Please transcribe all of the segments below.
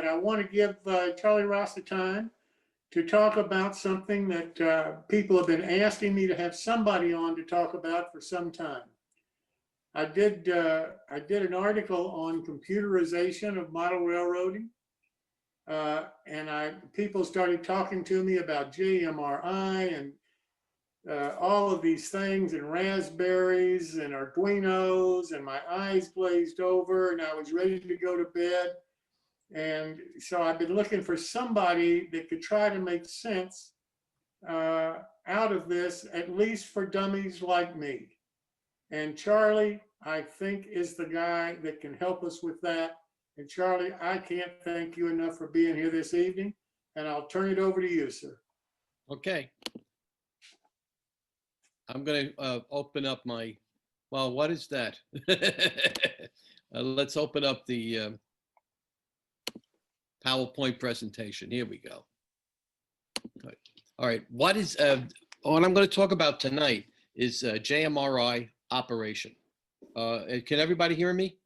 I want to give Charlie Ross the time to talk about something that people have been asking me to have somebody on to talk about for some time. I did an article on computerization of model railroading, and people started talking to me about JMRI and all of these things, and raspberries and Arduinos, and my eyes glazed over and I was ready to go to bed. And so I've been looking for somebody that could try to make sense out of this, at least for dummies like me. And Charlie, I think, is the guy that can help us with that. And Charlie, I can't thank you enough for being here this evening, and I'll turn it over to you, sir. Okay. I'm going to open up my, well, what is that? Let's open up the PowerPoint presentation. Here we go. All right. What I'm going to talk about tonight is JMRI operation. Can everybody hear me?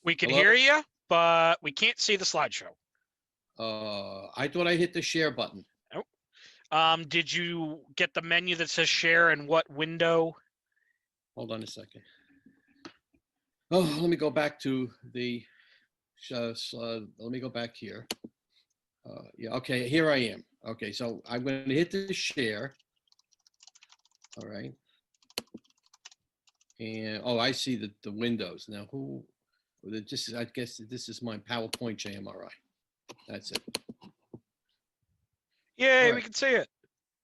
We can Hello? hear you, but we can't see the slideshow. I thought I hit the share button. Nope. Did you get the menu that says share and what window? Hold on a second. Oh, let me go back to the let me go back here. Yeah, okay, here I am. Okay, so I'm going to hit the share. All right. And oh, I see the windows now. I guess this is my PowerPoint JMRI. That's it. Yay, Right. we can see it.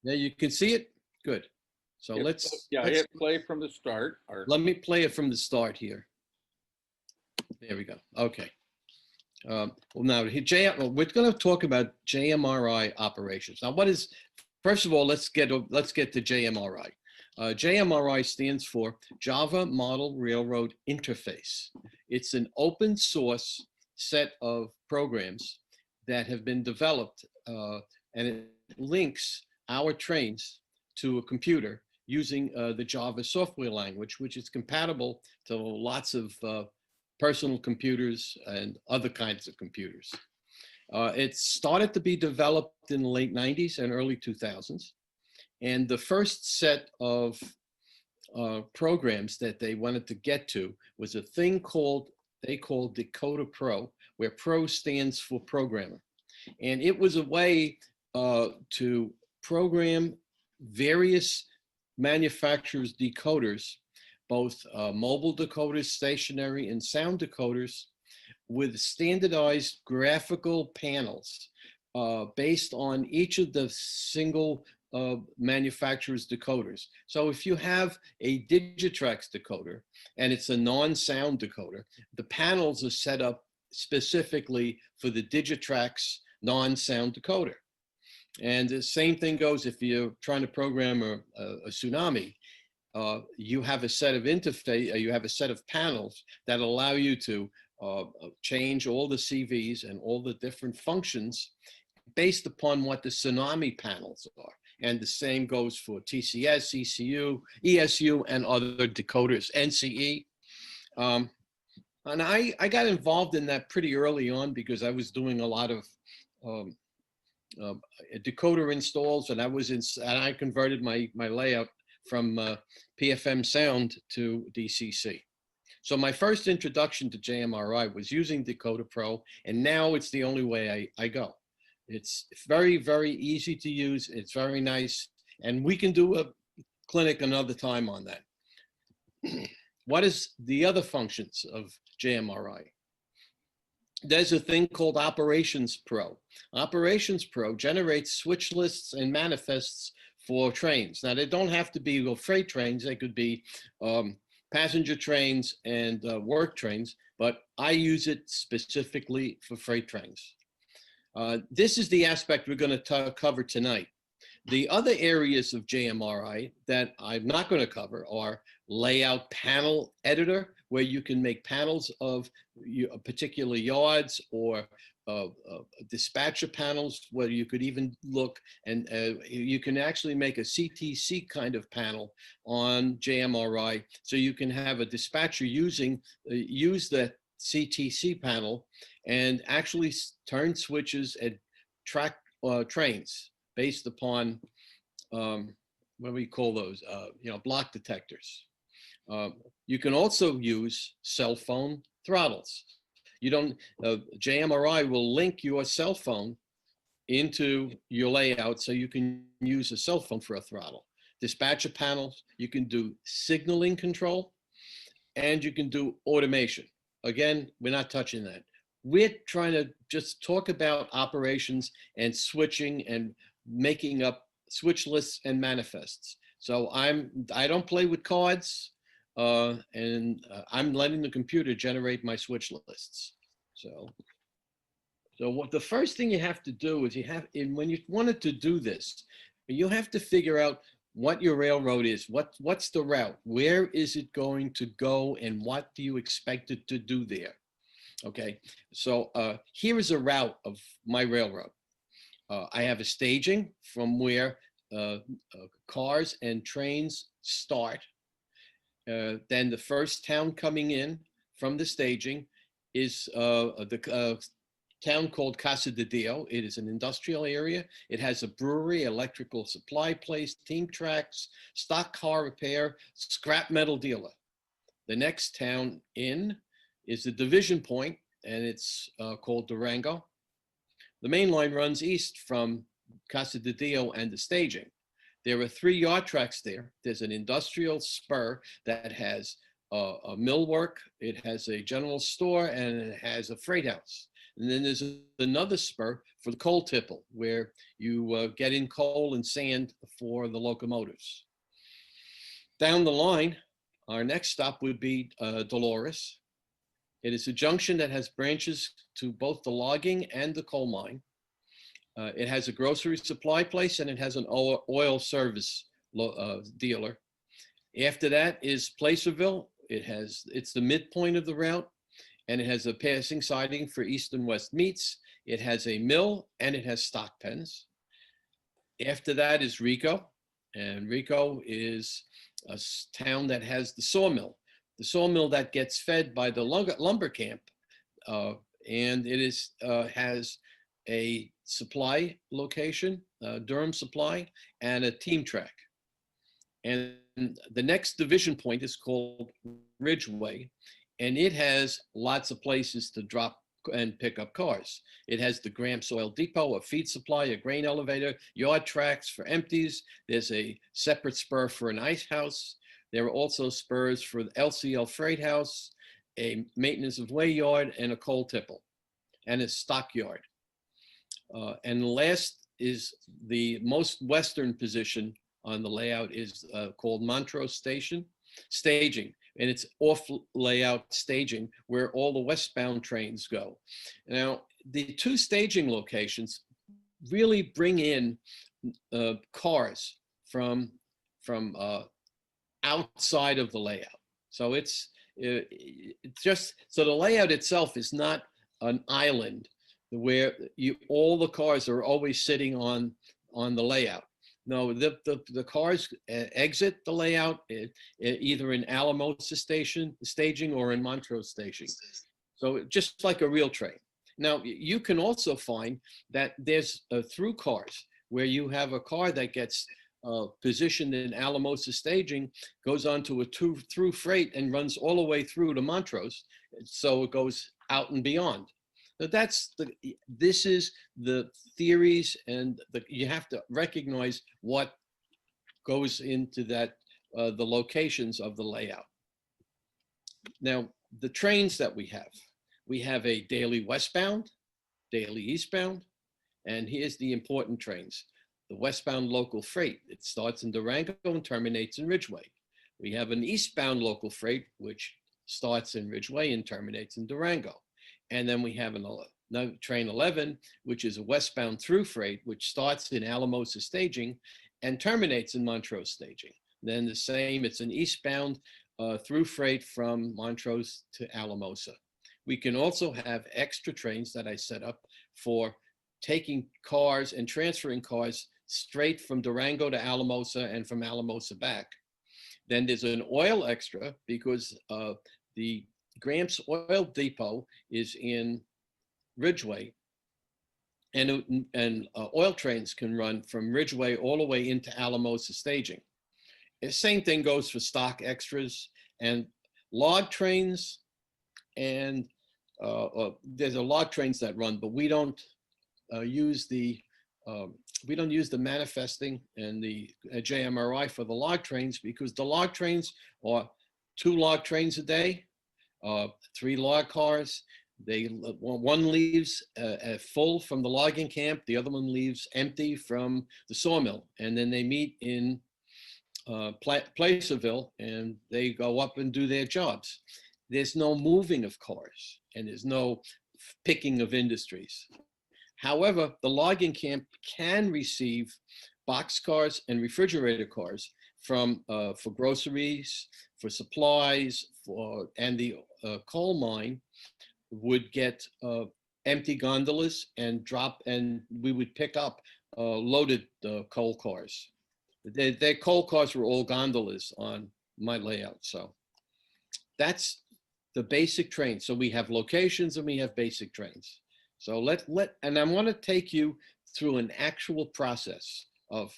Now you can see it. Good. So let's hit play from the start. Let me play it from the start here. There we go. Okay. Well, now we're going to talk about JMRI operations. Now, first of all, let's get to JMRI. JMRI stands for Java Model Railroad Interface. It's an open source set of programs that have been developed, and it links our trains to a computer using the Java software language, which is compatible to lots of personal computers and other kinds of computers. It started to be developed in the late 90s and early 2000s. And the first set of programs that they wanted to get to was a thing they called Decoder Pro, where Pro stands for programmer. And it was a way to program various manufacturers' decoders, both mobile decoders, stationary, and sound decoders, with standardized graphical panels based on each of the single manufacturer's decoders. So if you have a Digitrax decoder and it's a non-sound decoder, the panels are set up specifically for the Digitrax non-sound decoder. And the same thing goes if you're trying to program a tsunami. You have a set of you have a set of panels that allow you to change all the CVs and all the different functions based upon what the tsunami panels are. And the same goes for TCS, ECU, ESU, and other decoders, NCE. And I got involved in that pretty early on because I was doing a lot of decoder installs, and I converted my layout from PFM sound to DCC. So my first introduction to JMRI was using Decoder Pro, and now it's the only way I go. It's very, very easy to use. It's very nice, and we can do a clinic another time on that. What is the other functions of JMRI? There's a thing called Operations Pro. Operations Pro generates switch lists and manifests for trains. Now, they don't have to be freight trains. They could be passenger trains and work trains, but I use it specifically for freight trains. This is the aspect we're going to cover tonight. The other areas of JMRI that I'm not going to cover are layout panel editor, where you can make panels of particular yards, or dispatcher panels, where you could even look and you can actually make a CTC kind of panel on JMRI. So you can have a dispatcher use that CTC panel and actually turn switches and track trains based upon what do we call those? Block detectors. You can also use cell phone throttles. You don't, JMRI will link your cell phone into your layout so you can use a cell phone for a throttle. Dispatcher panels, you can do signaling control, and you can do automation. Again, we're not touching that. We're trying to just talk about operations and switching and making up switch lists and manifests. So I don't play with cards, and I'm letting the computer generate my switch lists. So what the first thing you have to do is when you wanted to do this, you have to figure out what your railroad is. What's the route? Where is it going to go, and what do you expect it to do there? Okay, so here is a route of my railroad. I have a staging from where cars and trains start. Then the first town coming in from the staging is the town called Casa de Dio. It is an industrial area. It has a brewery, electrical supply place, team tracks, stock car repair, scrap metal dealer. The next town in is the division point, and it's called Durango. The main line runs east from Casa de Dio and the staging. There are 3 yard tracks there. There's an industrial spur that has a millwork, it has a general store, and it has a freight house. And then there's another spur for the coal tipple, where you get in coal and sand for the locomotives. Down the line, our next stop would be Dolores. It is a junction that has branches to both the logging and the coal mine. It has a grocery supply place, and it has an oil service dealer. After that is Placerville. It's the midpoint of the route, and it has a passing siding for east and west meets. It has a mill, and it has stock pens. After that is Rico, and Rico is a town that has the sawmill that gets fed by the lumber camp, and it has a supply location, Durham Supply, and a team track. And the next division point is called Ridgeway, and it has lots of places to drop and pick up cars. It has the Graham Soil Depot, a feed supply, a grain elevator, yard tracks for empties. There's a separate spur for an ice house. There are also spurs for the LCL Freight House, a maintenance of way yard, and a coal tipple, and a stockyard. And last is the most western position on the layout is called Montrose Staging, and it's off layout staging where all the westbound trains go. Now, the 2 staging locations really bring in cars from outside of the layout. So it's just, so the layout itself is not an island where all the cars are always sitting on the layout. No, the cars exit the layout either in Alamosa staging or in Montrose staging. So just like a real train. Now, you can also find that there's through cars where you have a car that gets positioned in Alamosa staging, goes on to a through freight and runs all the way through to Montrose. So it goes out and beyond. This is the theories, and you have to recognize what goes into that, the locations of the layout. Now, the trains that we have a daily westbound, daily eastbound, and here's the important trains. The westbound local freight, it starts in Durango and terminates in Ridgeway. We have an eastbound local freight, which starts in Ridgeway and terminates in Durango. And then we have another train 11, which is a westbound through freight, which starts in Alamosa staging and terminates in Montrose staging. Then the same, it's an eastbound through freight from Montrose to Alamosa. We can also have extra trains that I set up for taking cars and transferring cars straight from Durango to Alamosa and from Alamosa back. Then there's an oil extra because the Gramps Oil Depot is in Ridgeway, and oil trains can run from Ridgeway all the way into Alamosa staging. The same thing goes for stock extras and log trains, and there's a log trains that run, but we don't use the manifesting and the JMRI for the log trains, because the log trains are 2 log trains a day, 3 log cars. One leaves full from the logging camp, the other one leaves empty from the sawmill, and then they meet in Placerville and they go up and do their jobs. There's no moving of cars and there's no picking of industries. However, the logging camp can receive boxcars and refrigerator cars from for groceries, for supplies, and the coal mine would get empty gondolas and we would pick up loaded coal cars. Their coal cars were all gondolas on my layout. So that's the basic train. So we have locations and we have basic trains. So and I want to take you through an actual process of,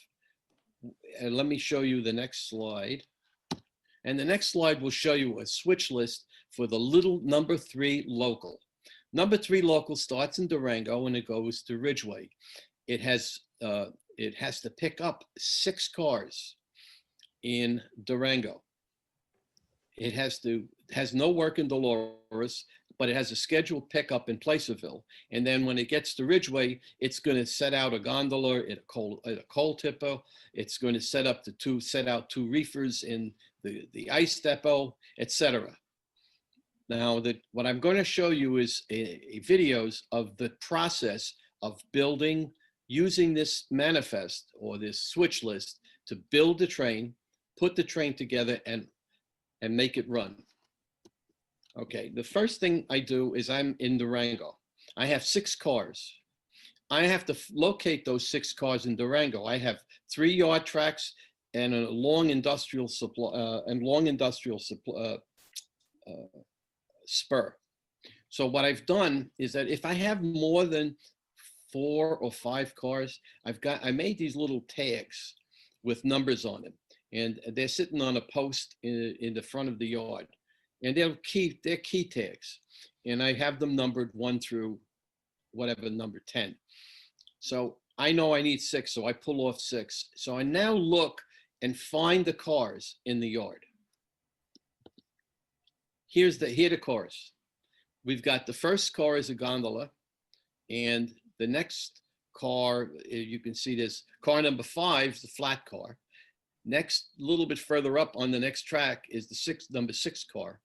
and let me show you the next slide. And the next slide will show you a switch list for the little number 3 local. Number 3 local starts in Durango and it goes to Ridgeway. It has to pick up 6 cars in Durango. It has no work in Dolores, but it has a scheduled pickup in Placerville. And then when it gets to Ridgeway, it's going to set out a gondola at a coal tipper. It's going to set out 2 reefers in the ice depot, etc. Now, what I'm going to show you is videos of the process of building, using this manifest or this switch list to build the train, put the train together, and make it run. Okay, the first thing I do is I'm in Durango. I have 6 cars. I have to locate those 6 cars in Durango. I have 3 yard tracks and a long industrial supply spur. So what I've done is that if I have more than 4 or 5 cars, I made these little tags with numbers on them, and they're sitting on a post in the front of the yard, and they're key tags, and I have them numbered 1 through whatever number 10. So I know I need 6, so I pull off 6. So I now look and find the cars in the yard. Here are the cars. We've got the first car is a gondola, and the next car, you can see this car number 5 is the flat car. Next, a little bit further up on the next track is the number 6 car.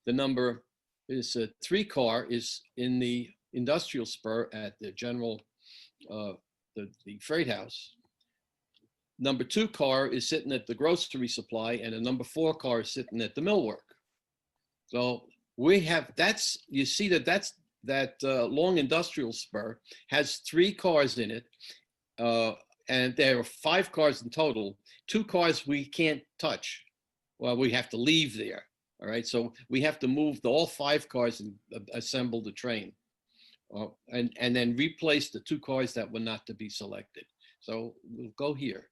The number is 3 car is in the industrial spur at the general, the freight house. Number 2 car is sitting at the grocery supply, and the number 4 car is sitting at the millwork. So we have, you see that long industrial spur has 3 cars in it, and there are 5 cars in total. 2 cars we can't touch. Well, we have to leave there. All right, so we have to move all 5 cars and assemble the train, and then replace the 2 cars that were not to be selected. So we'll go here.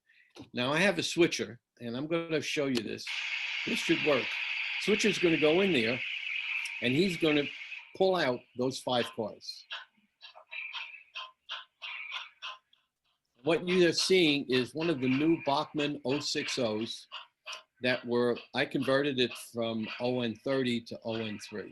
Now I have a switcher, and I'm going to show you this. This should work. Switcher's going to go in there, and he's going to pull out those 5 cars. What you are seeing is one of the new Bachmann 060s that I converted it from ON30 to ON3.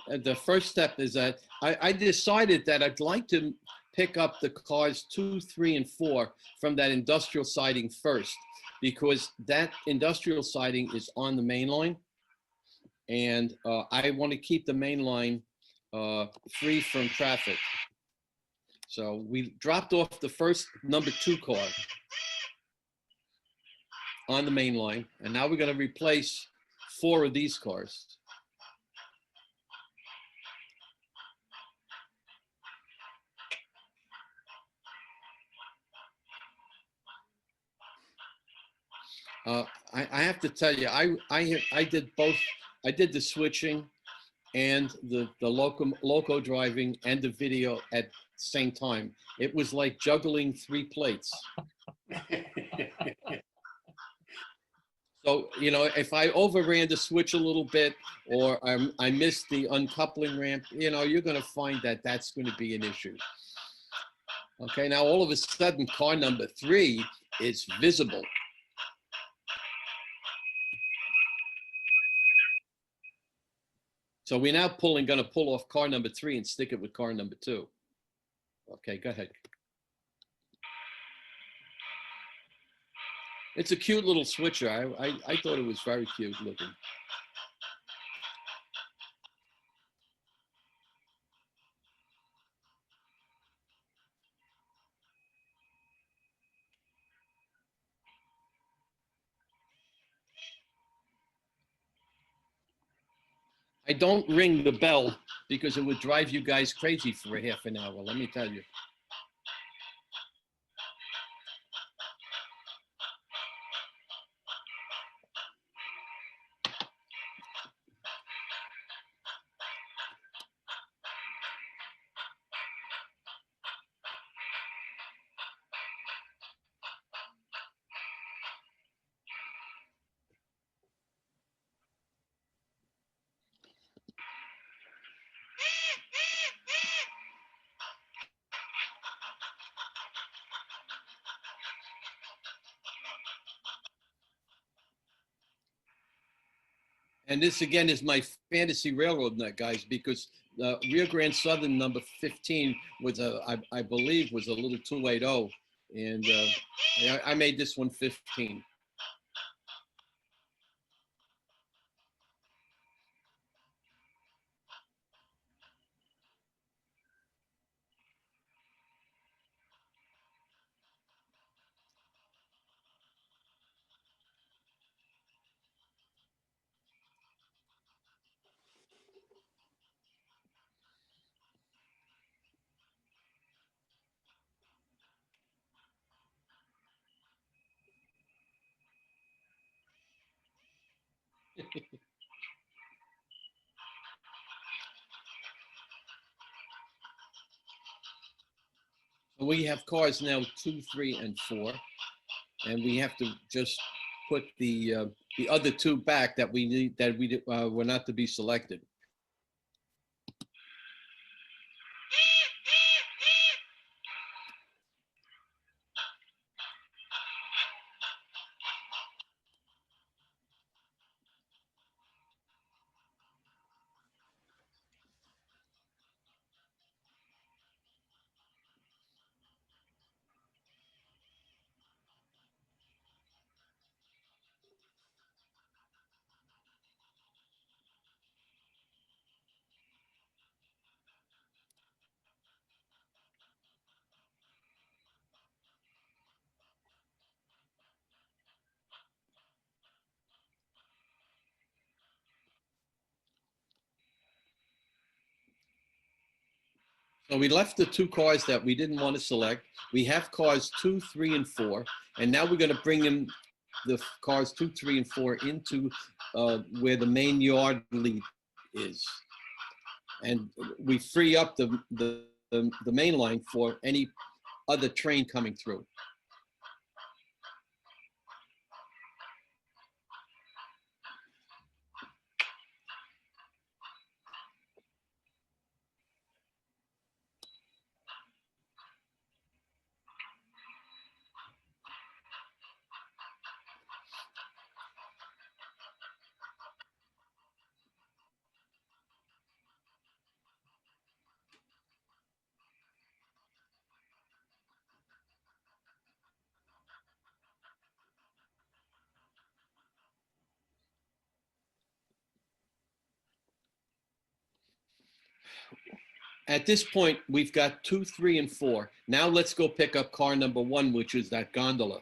the first step is that I decided that I'd like to pick up the cars 2, 3, and 4 from that industrial siding first, because that industrial siding is on the main line. And I want to keep the main line free from traffic. So we dropped off the first number 2 car on the main line, and now we're going to replace 4 of these cars. I have to tell you, I did both. I did the switching and the loco driving and the video at the same time. It was like juggling 3 plates. So, you know, if I overran the switch a little bit, or I missed the uncoupling ramp, you know, you're going to find that that's going to be an issue. Okay, now all of a sudden, car number 3 is visible. So we're now going to pull off car number 3 and stick it with car number 2. Okay, go ahead. It's a cute little switcher. I thought it was very cute looking. I don't ring the bell because it would drive you guys crazy for a half an hour, let me tell you. And this again is my fantasy railroad nut, guys, because Rio Grande Southern number 15 was I believe was a little 280, and I made this one 15. We have cars now 2, 3, and 4, and we have to just put the other 2 back that we need, that we were not to be selected. So we left the 2 cars that we didn't want to select. We have cars 2, 3, and 4, and now we're going to bring in the cars 2, 3, and 4 into where the main yard lead is, and we free up the main line for any other train coming through. at this point, we've got 2, 3, and 4. Now let's go pick up car number 1, which is that gondola.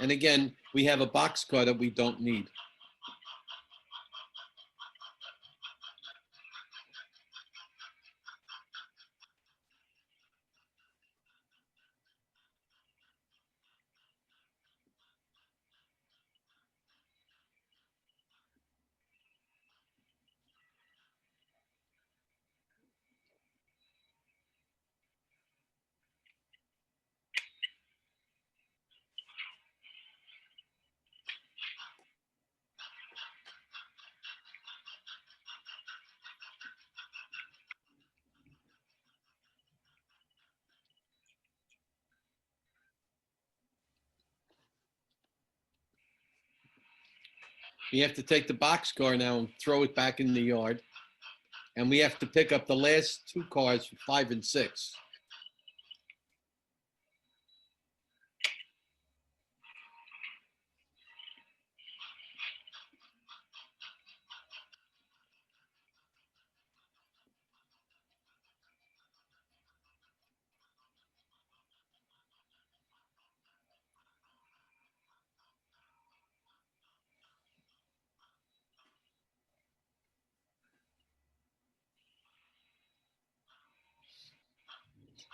And again, we have a boxcar that we don't need. We have to take the boxcar now and throw it back in the yard. And we have to pick up the last 2 cars, 5 and 6.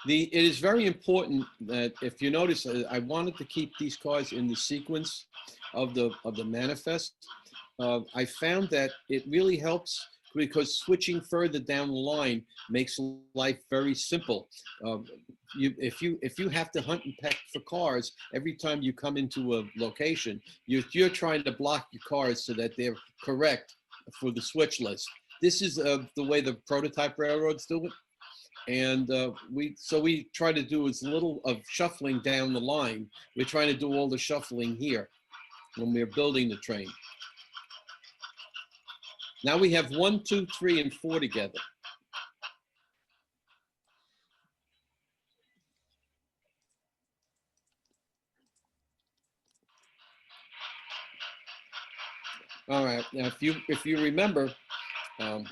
It is very important that if you notice, I wanted to keep these cars in the sequence of the manifest. I found that it really helps because switching further down the line makes life very simple. If you have to hunt and peck for cars every time you come into a location, you're trying to block your cars so that they're correct for the switch list. This is the way the prototype railroads do it. And we try to do as little of shuffling down the line. We're trying to do all the shuffling here when we're building the train. Now we have 1, 2, 3, and 4 together. All right. Now, if you remember, the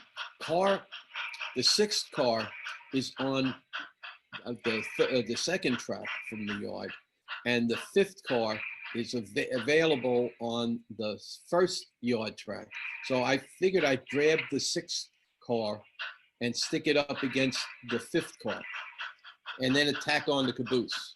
6th car is on the second track from the yard, and the 5th car is available on the first yard track. So I figured I'd grab the 6th car and stick it up against the 5th car, and then tack on the caboose.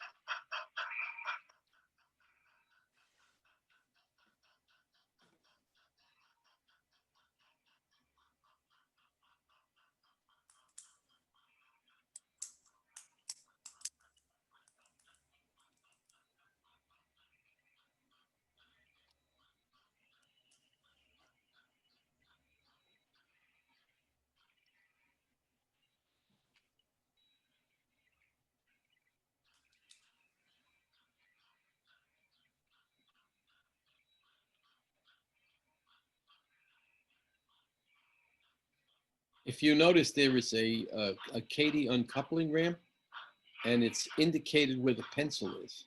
If you notice, there is a Katy uncoupling ramp, and it's indicated where the pencil is.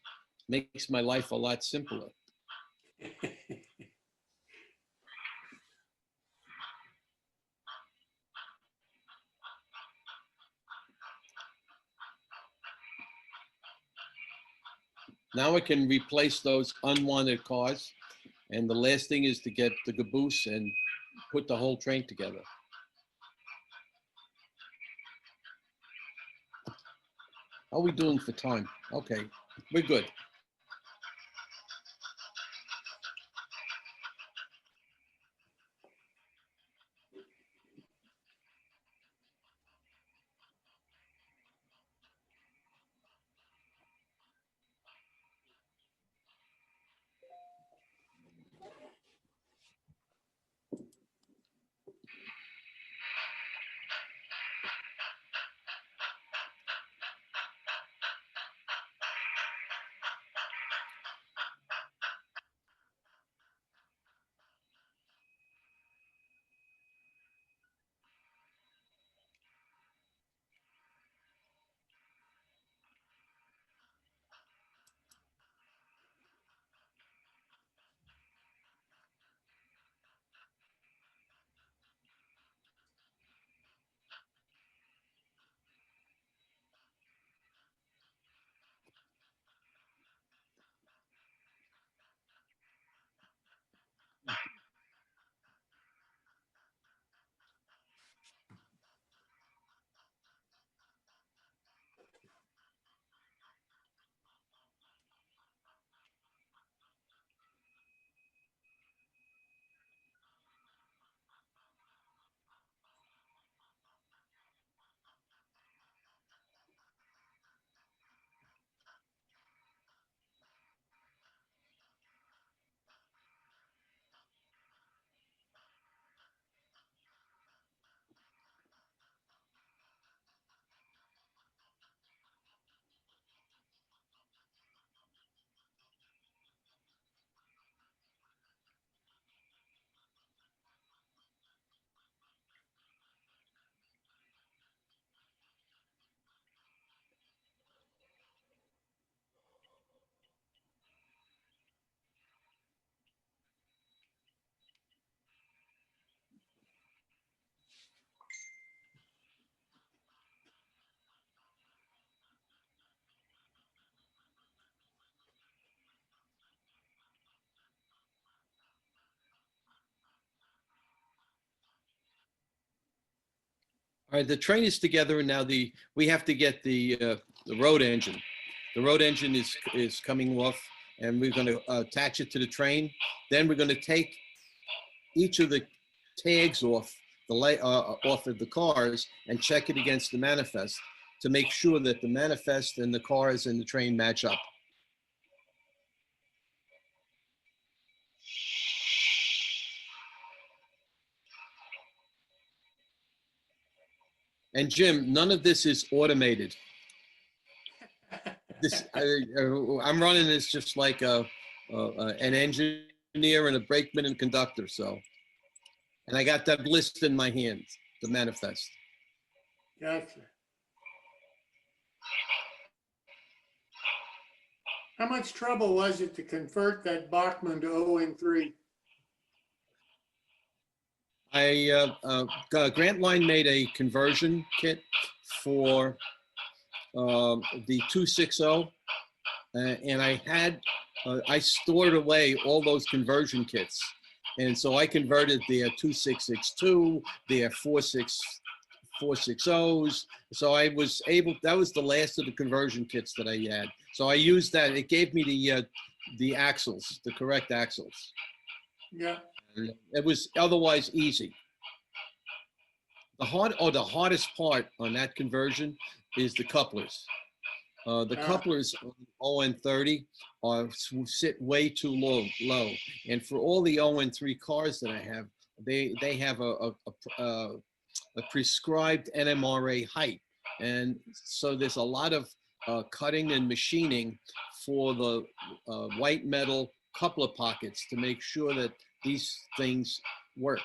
Makes my life a lot simpler. Now I can replace those unwanted cars, and the last thing is to get the caboose and put the whole train together. How are we doing for time? Okay, we're good. All right, the train is together, and now we have to get the road engine. The road engine is coming off, and we're going to attach it to the train. Then we're going to take each of the tags off off of the cars and check it against the manifest to make sure that the manifest and the cars and the train match up. And Jim, none of this is automated. I'm running this just like an engineer and a brakeman and conductor. So, and I got that list in my hand, the manifest. Gotcha. How much trouble was it to convert that Bachmann to ON3? Grant Line made a conversion kit for the 260, and I stored away all those conversion kits, and so I converted their 2662, their 460s. So I was able. That was the last of the conversion kits that I had. So I used that. It gave me the axles, the correct axles. Yeah. It was otherwise easy. The hardest part on that conversion is the couplers. The couplers on ON30 sit way too low. And for all the ON3 cars that I have, they have a prescribed NMRA height. And so there's a lot of cutting and machining for the white metal coupler pockets to make sure that these things work.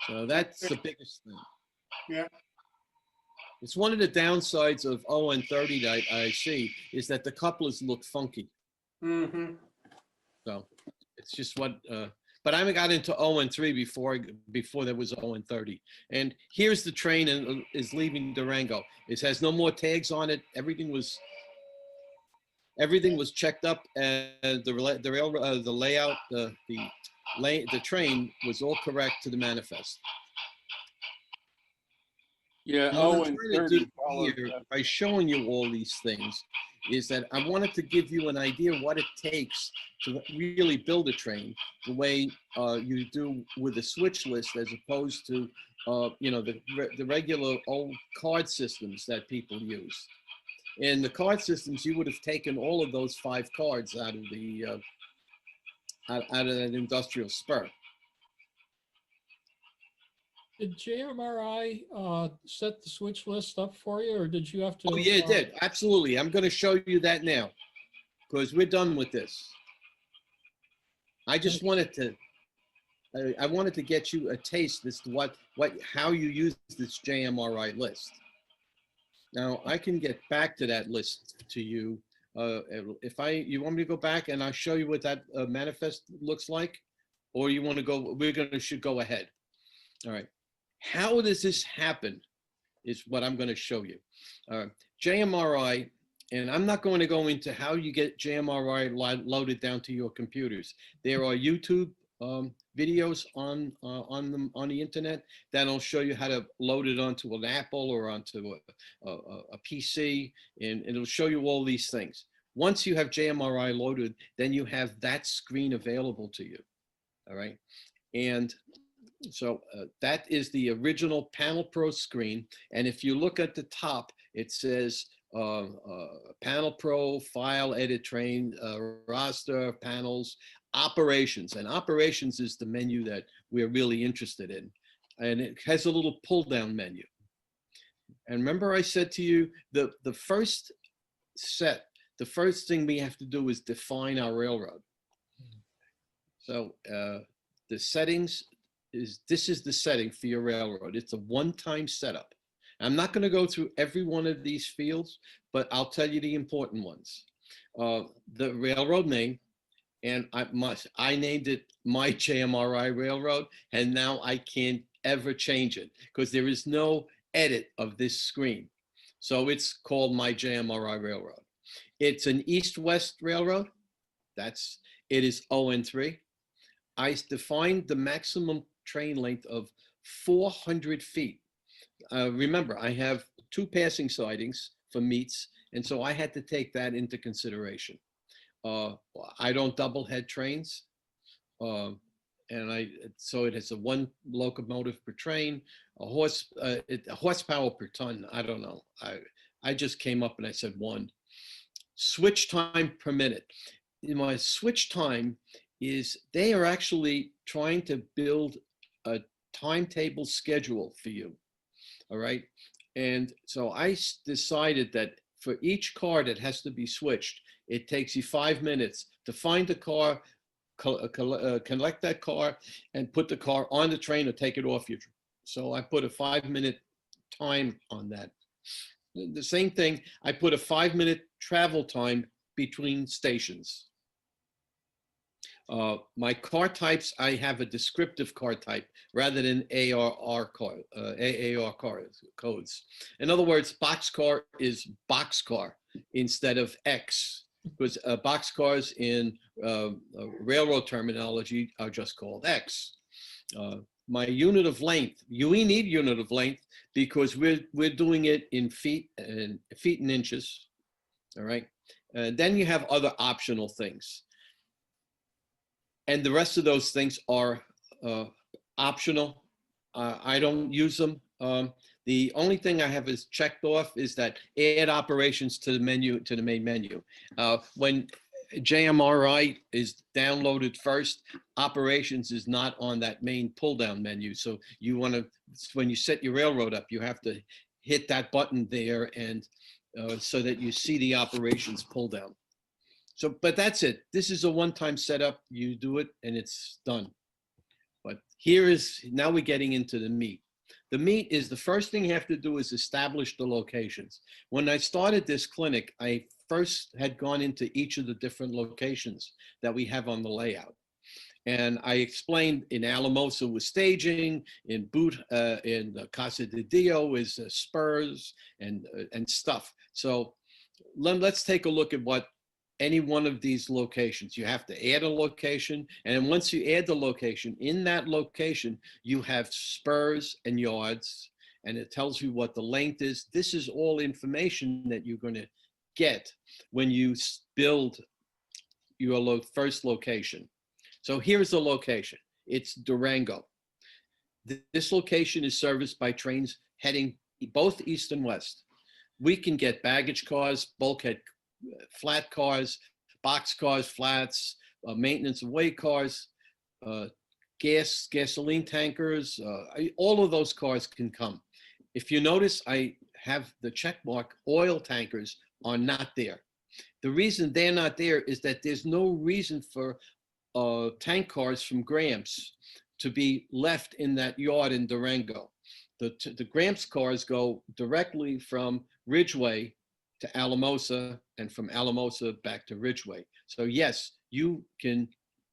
So that's the biggest thing. Yeah. It's one of the downsides of ON30 that I see is that the couplers look funky. Mm-hmm. So it's just what, but I got into ON3 before there was ON30. And here's the train and is leaving Durango. It has no more tags on it. Everything was checked up, and the layout, the train was all correct to the manifest. Yeah, And what oh, I'm and trying to 30 do here by showing you all these things is that I wanted to give you an idea of what it takes to really build a train the way you do with a switch list, as opposed to the regular old card systems that people use. In the card systems, you would have taken all of those 5 cards out of the out of that industrial spur. Did JMRI set the switch list up for you, or did you have to? Oh yeah, it did. Absolutely. I'm going to show you that now because we're done with this. I just wanted to, I wanted to get you a taste as to how you use this JMRI list. Now I can get back to that list to you. You want me to go back and I'll show you what that manifest looks like, or you want to go, should go ahead. All right. How does this happen is what I'm going to show you. JMRI, and I'm not going to go into how you get JMRI loaded down to your computers. There are YouTube videos on the internet that'll show you how to load it onto an Apple or onto a PC, and it'll show you all these things. Once you have JMRI loaded, then you have that screen available to you. All right, and so that is the original Panel Pro screen. And if you look at the top, it says Panel Pro, File, Edit, Train, Roster, Panels, Operations. And Operations is the menu that we're really interested in. And it has a little pull-down menu. And remember I said to you, the first thing we have to do is define our railroad. So the settings, this is the setting for your railroad. It's a one-time setup. I'm not going to go through every one of these fields, but I'll tell you the important ones. The railroad name, and I named it my JMRI railroad, and now I can't ever change it because there is no edit of this screen. So it's called my JMRI railroad. It's an east-west railroad. It is ON3. I defined the maximum train length of 400 feet remember, I have 2 passing sightings for meets, and so I had to take that into consideration. I don't double head trains, and so it has a 1 locomotive per train, a horsepower per ton. I don't know. I just came up and I said 1. Switch time per minute. My switch time is they are actually trying to build a timetable schedule for you. All right. And so I decided that for each car that has to be switched, it takes you 5 minutes to find the car, collect that car, and put the car on the train or take it off you. So I put a 5-minute time on that. The same thing, I put a 5-minute travel time between stations. My car types, I have a descriptive car type rather than AAR codes. In other words, boxcar is boxcar instead of X, because boxcars in railroad terminology are just called X. My unit of length, we need unit of length because we're doing it in feet and inches. All right. Then you have other optional things. And the rest of those things are optional. I don't use them. The only thing I have is checked off is that add operations to the menu, to the main menu. When JMRI is downloaded first, operations is not on that main pull down menu. So you want to, when you set your railroad up, you have to hit that button there and so that you see the operations pull down. So, but that's it. This is a one-time setup. You do it and it's done. But now we're getting into the meat. The meat is the first thing you have to do is establish the locations. When I started this clinic, I first had gone into each of the different locations that we have on the layout. And I explained in Alamosa was staging, in Casa de Dio is spurs and stuff. So let's take a look at what any one of these locations. You have to add a location, and once you add the location, in that location you have spurs and yards, and it tells you what the length is. This is all information that you're going to get when you build your first location. So here's the location. It's Durango. This location is serviced by trains heading both east and west. We can get baggage cars, bulkhead flat cars, box cars, flats, maintenance and weight cars, gasoline tankers, all of those cars can come. If you notice, I have the check mark, oil tankers are not there. The reason they're not there is that there's no reason for tank cars from Gramps to be left in that yard in Durango. The Gramps cars go directly from Ridgeway to Alamosa and from Alamosa back to Ridgeway. So yes, you can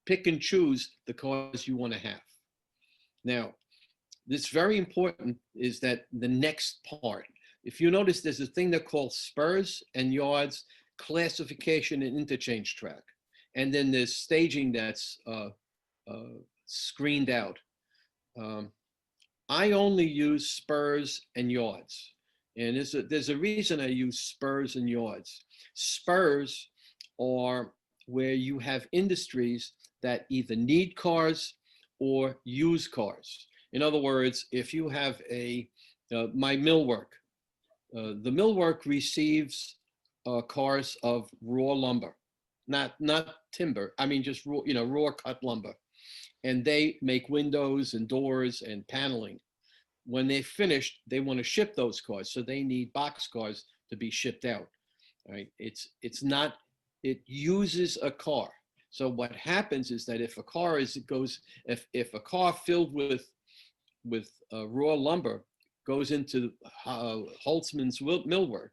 pick and choose the cars you want to have. Now, this very important is that the next part, if you notice, there's a thing they call spurs and yards, classification and interchange track. And then there's staging that's screened out. I only use spurs and yards. And there's a reason I use spurs and yards. Spurs are where you have industries that either need cars or use cars. In other words, if you have my millwork, the millwork receives cars of raw lumber, not timber. I mean, just raw cut lumber. And they make windows and doors and paneling. When they're finished, they want to ship those cars, so they need box cars to be shipped out. All right, it uses a car. So what happens is that if a car if a car filled with raw lumber goes into Holtzman's millwork,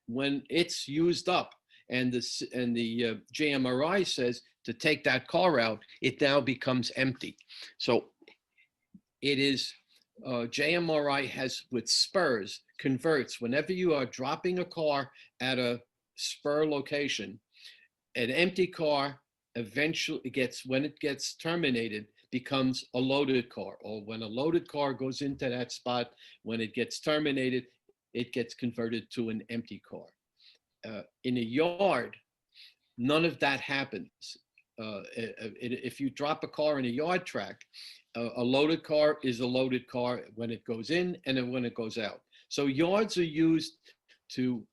when it's used up and the JMRI says to take that car out, it now becomes empty. So it is. JMRI has with spurs converts whenever you are dropping a car at a spur location, an empty car eventually when it gets terminated, becomes a loaded car, or when a loaded car goes into that spot, when it gets terminated, it gets converted to an empty car. In a yard, none of that happens. If you drop a car in a yard track, a loaded car is a loaded car when it goes in and then when it goes out. So yards are used to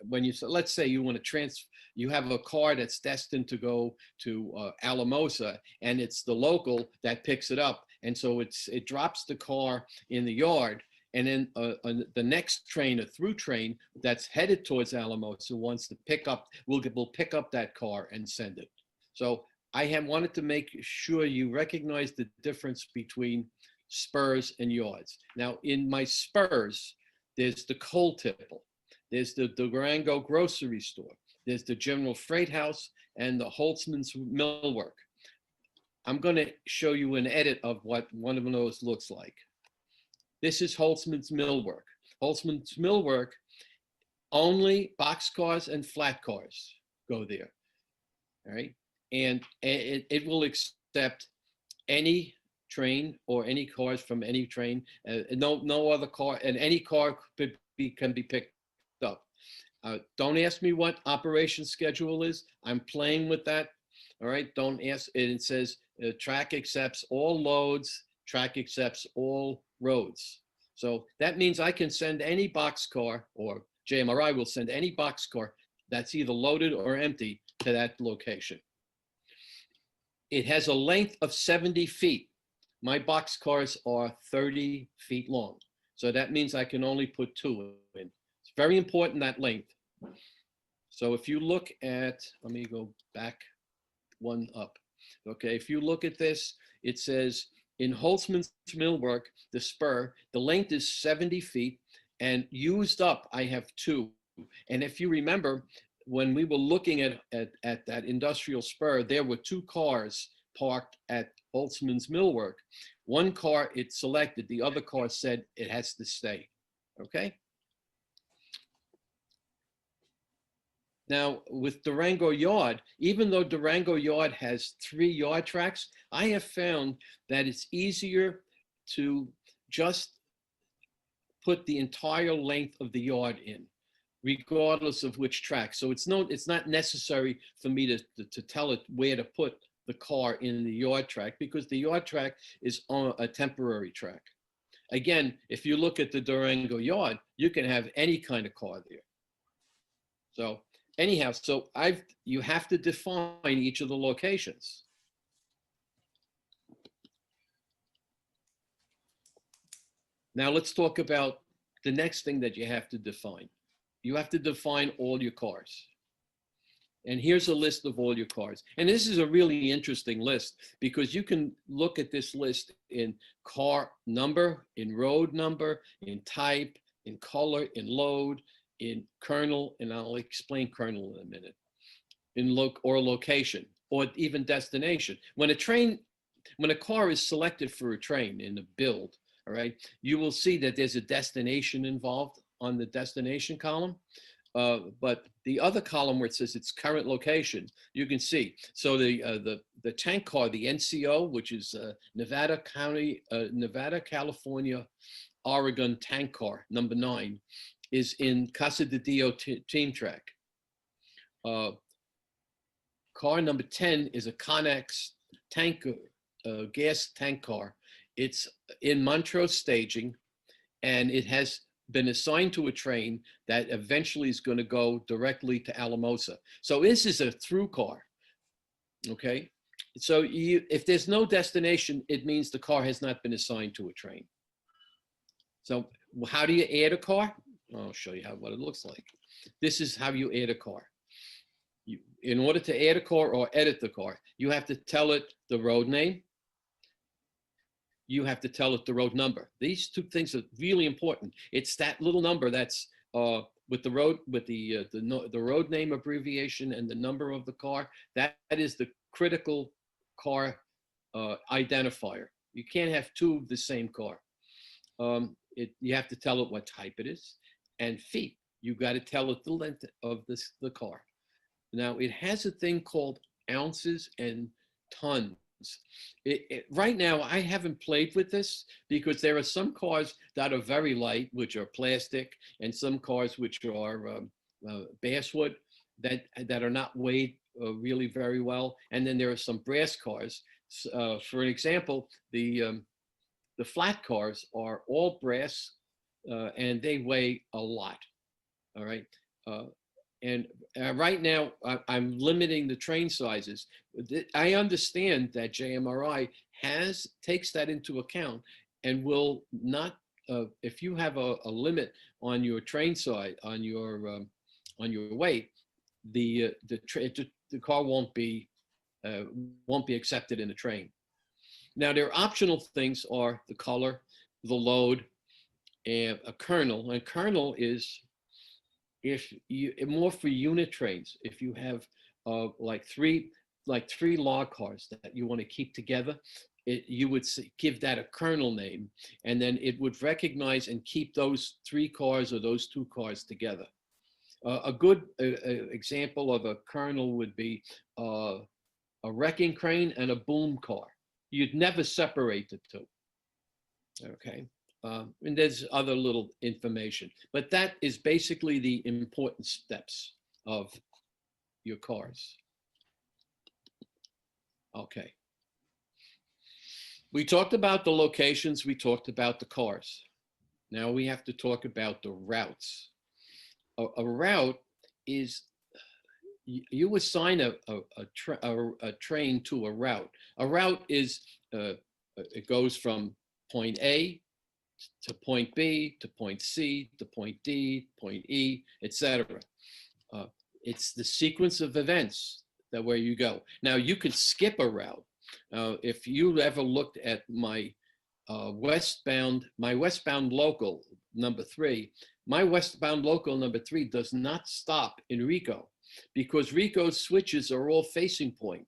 when you, let's say you want to transfer, you have a car that's destined to go to Alamosa, and it's the local that picks it up, and so it drops the car in the yard, and then the next train, a through train that's headed towards Alamosa, wants to pick up, will pick up that car and send it. So I have wanted to make sure you recognize the difference between spurs and yards. Now, in my spurs, there's the coal tipple, there's the Durango grocery store, there's the General Freight House, and the Holtzman's Millwork. I'm going to show you an edit of what one of those looks like. This is Holtzman's Millwork. Holtzman's Millwork, only boxcars and flat cars go there. All right. And it will accept any train or any cars from any train. No other car, and any car can be picked up. Don't ask me what operation schedule is. I'm playing with that. All right. Don't ask. It says track accepts all loads. Track accepts all roads. So that means I can send any boxcar, or JMRI will send any boxcar that's either loaded or empty to that location. It has a length of 70 feet. My boxcars are 30 feet long. So that means I can only put 2 in. It's very important, that length. So if you look at, let me go back one up. Okay, if you look at this, it says in Holtzman's Millwork, the spur, the length is 70 feet, and used up, I have 2. And if you remember, when we were looking at that industrial spur, there were 2 cars parked at Holtzman's Millwork. One car it selected, the other car said it has to stay. Okay. Now with Durango Yard, even though Durango Yard has 3 yard tracks, I have found that it's easier to just put the entire length of the yard in, regardless of which track. So it's not necessary for me to tell it where to put the car in the yard track, because the yard track is on a temporary track. Again, if you look at the Durango Yard, you can have any kind of car there. So anyhow, so you have to define each of the locations. Now let's talk about the next thing that you have to define. You have to define all your cars. And here's a list of all your cars. And this is a really interesting list, because you can look at this list in car number, in road number, in type, in color, in load, in kernel, and I'll explain kernel in a minute, in location, or even destination. When a car is selected for a train in a build, all right, you will see that there's a destination involved on the destination column. But the other column where it says its current location, you can see. So the tank car, the NCO, which is Nevada, California, Oregon tank car, number 9, is in Casa de Dio team track. Car number 10 is a Connex tank, gas tank car. It's in Montrose staging, and it has been assigned to a train that eventually is going to go directly to Alamosa. So this is a through car, okay? So if there's no destination, it means the car has not been assigned to a train. So how do you add a car? I'll show you what it looks like. This is how you add a car. In order to add a car or edit the car, you have to tell it the road name. You have to tell it the road number. These 2 things are really important. It's that little number that's with the road, with the road name abbreviation and the number of the car. That is the critical car identifier. You can't have 2 of the same car. You have to tell it what type it is, and feet. You got to tell it the length of the car. Now it has a thing called ounces and tons. Right now, I haven't played with this because there are some cars that are very light, which are plastic, and some cars which are basswood that are not weighed really very well. And then there are some brass cars. For an example, the flat cars are all brass, and they weigh a lot. All right. And right now, I'm limiting the train sizes. I understand that JMRI takes that into account and will not, if you have a limit on your train size, on your weight, the car won't be accepted in the train. Now, their optional things are the color, the load, and a kernel. And kernel is if you more for unit trains. If you have like three log cars that you want to keep together, you would give that a kernel name, and then it would recognize and keep those three cars or those two cars together. A good example of a kernel would be a wrecking crane and a boom car. You'd never separate the two. Okay. And there's other little information, but that is basically the important steps of your cars. Okay. We talked about the locations. We talked about the cars. Now we have to talk about the routes. A route is, you assign a train to a route. A route is, it goes from point A to point B, to point C, to point D, point E, etc. It's the sequence of events that where you go. Now you could skip a route. If you ever looked at my westbound local number 3, my westbound local number 3 does not stop in Rico because Rico's switches are all facing point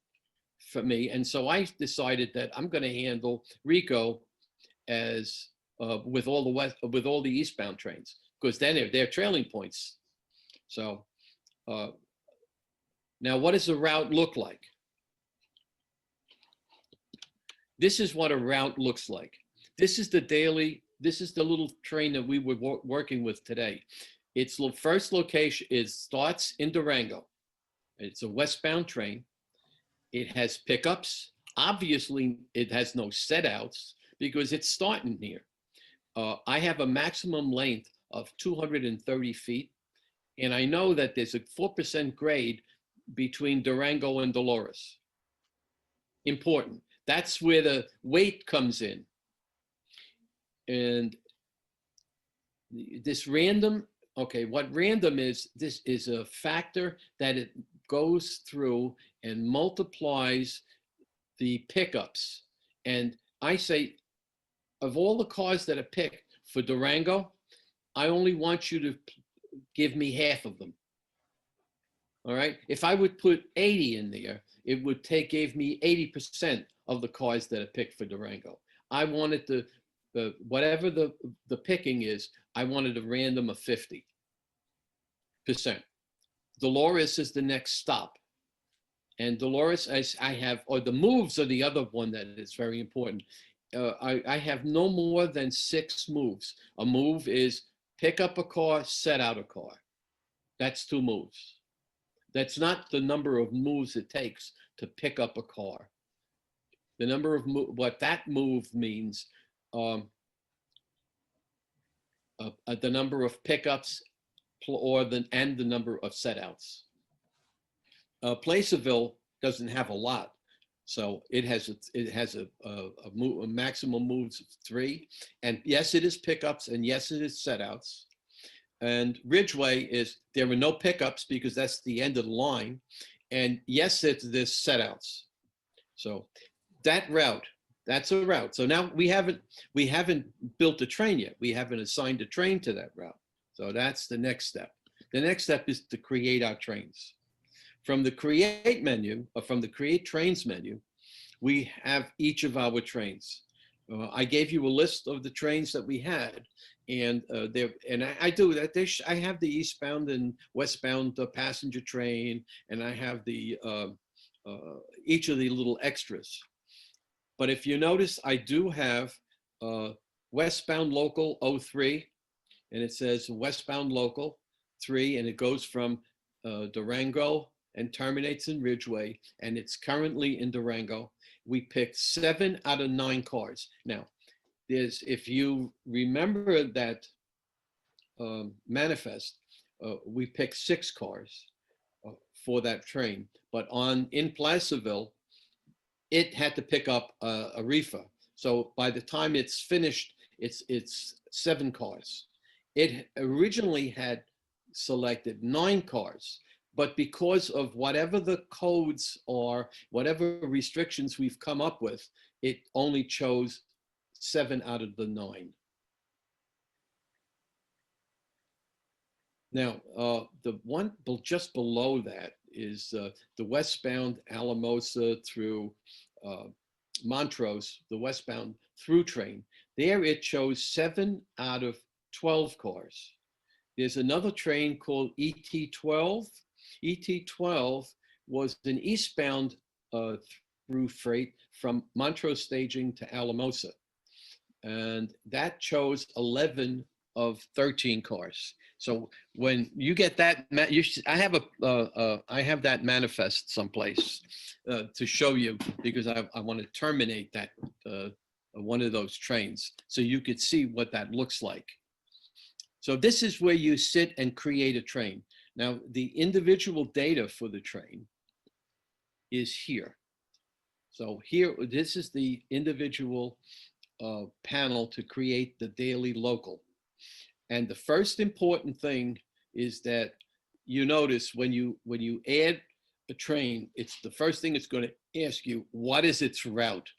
for me. And so I decided that I'm going to handle Rico as with all the eastbound trains, because then they're trailing points. So now what does a route look like? This is what a route looks like. This is the little train that we were working with today. Its first location starts in Durango. It's a westbound train. It has pickups. Obviously, it has no set outs because it's starting here. I have a maximum length of 230 feet, and I know that there's a 4% grade between Durango and Dolores. Important. That's where the weight comes in. And this random, okay, what random is, this is a factor that it goes through and multiplies the pickups. And I say, of all the cars that are picked for Durango, I only want you to give me half of them. All right. If I would put 80 in there, it would gave me 80% of the cars that are picked for Durango. I wanted whatever the picking is, I wanted a random of 50%. Dolores is the next stop. And Dolores, I have, or the moves are the other one that is very important. I have no more than 6 moves. A move is pick up a car, set out a car. That's 2 moves. That's not the number of moves it takes to pick up a car. The number of what that move means, the number of pickups and the number of set outs. Placerville doesn't have a lot. So it has a maximum moves of 3. And yes, it is pickups, and yes, it is set outs. And Ridgeway there were no pickups because that's the end of the line. And yes, there's set outs. So that route, that's a route. So now we haven't built a train yet. We haven't assigned a train to that route. So that's the next step. The next step is to create our trains. From the create menu, or from the create trains menu, we have each of our trains. I gave you a list of the trains that we had, and I do that. I have the eastbound and westbound passenger train, and I have the each of the little extras. But if you notice, I do have westbound local 03, and it says westbound local 3, and it goes from Durango and terminates in Ridgeway, and it's currently in Durango. We picked 7 out of 9 cars. Now, if you remember that manifest, we picked 6 cars for that train, but in Placerville, it had to pick up a reefer. So by the time it's finished, it's 7 cars. It originally had selected 9 cars, but because of whatever the codes are, whatever restrictions we've come up with, it only chose 7 out of the 9. Now, the one just below that is the westbound Alamosa through Montrose, the westbound through train. There it chose 7 out of 12 cars. There's another train called ET12. ET12 was an eastbound through freight from Montrose staging to Alamosa. And that chose 11 of 13 cars. So when you get that, I have that manifest someplace to show you, because I want to terminate that one of those trains so you could see what that looks like. So this is where you sit and create a train. Now the individual data for the train is here. So here, this is the individual panel to create the daily local. And the first important thing is that you notice when you add a train, it's the first thing it's going to ask you, what is its route?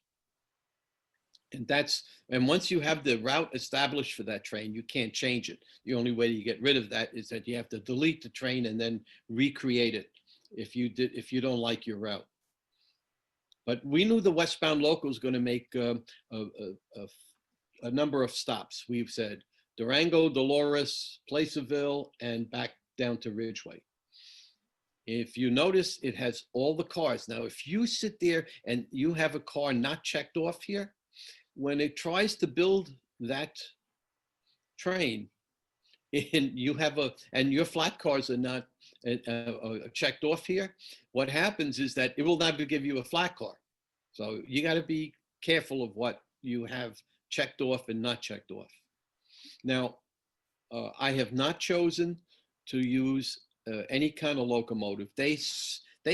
And once you have the route established for that train, you can't change it. The only way you get rid of that is that you have to delete the train and then recreate it if you don't like your route. But we knew the westbound local is going to make a number of stops. We've said Durango, Dolores, Placerville, and back down to Ridgeway. If you notice, it has all the cars. Now, if you sit there and you have a car not checked off here, when it tries to build that train, and your flat cars are not checked off here, what happens is that it will never give you a flat car. So you got to be careful of what you have checked off and not checked off. Now, I have not chosen to use any kind of locomotive. They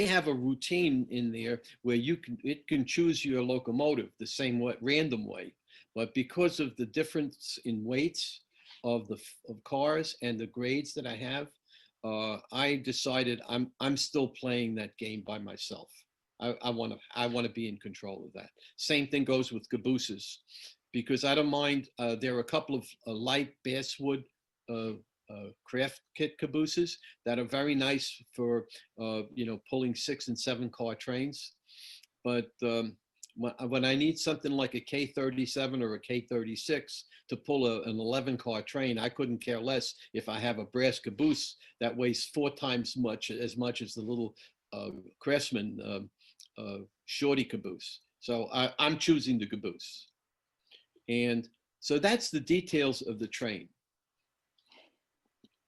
have a routine in there where it can choose your locomotive the same way, random way. But because of the difference in weights of cars and the grades that I have, I decided I'm still playing that game by myself. I want to be in control of that. Same thing goes with cabooses, because I don't mind. There are a couple of light basswood craft kit cabooses that are very nice for pulling 6 and 7 car trains. But when I need something like a K37 or a K36 to pull an 11 car train, I couldn't care less if I have a brass caboose that weighs 4 times as much as the little Craftsman shorty caboose. So I'm choosing the caboose. And so that's the details of the train.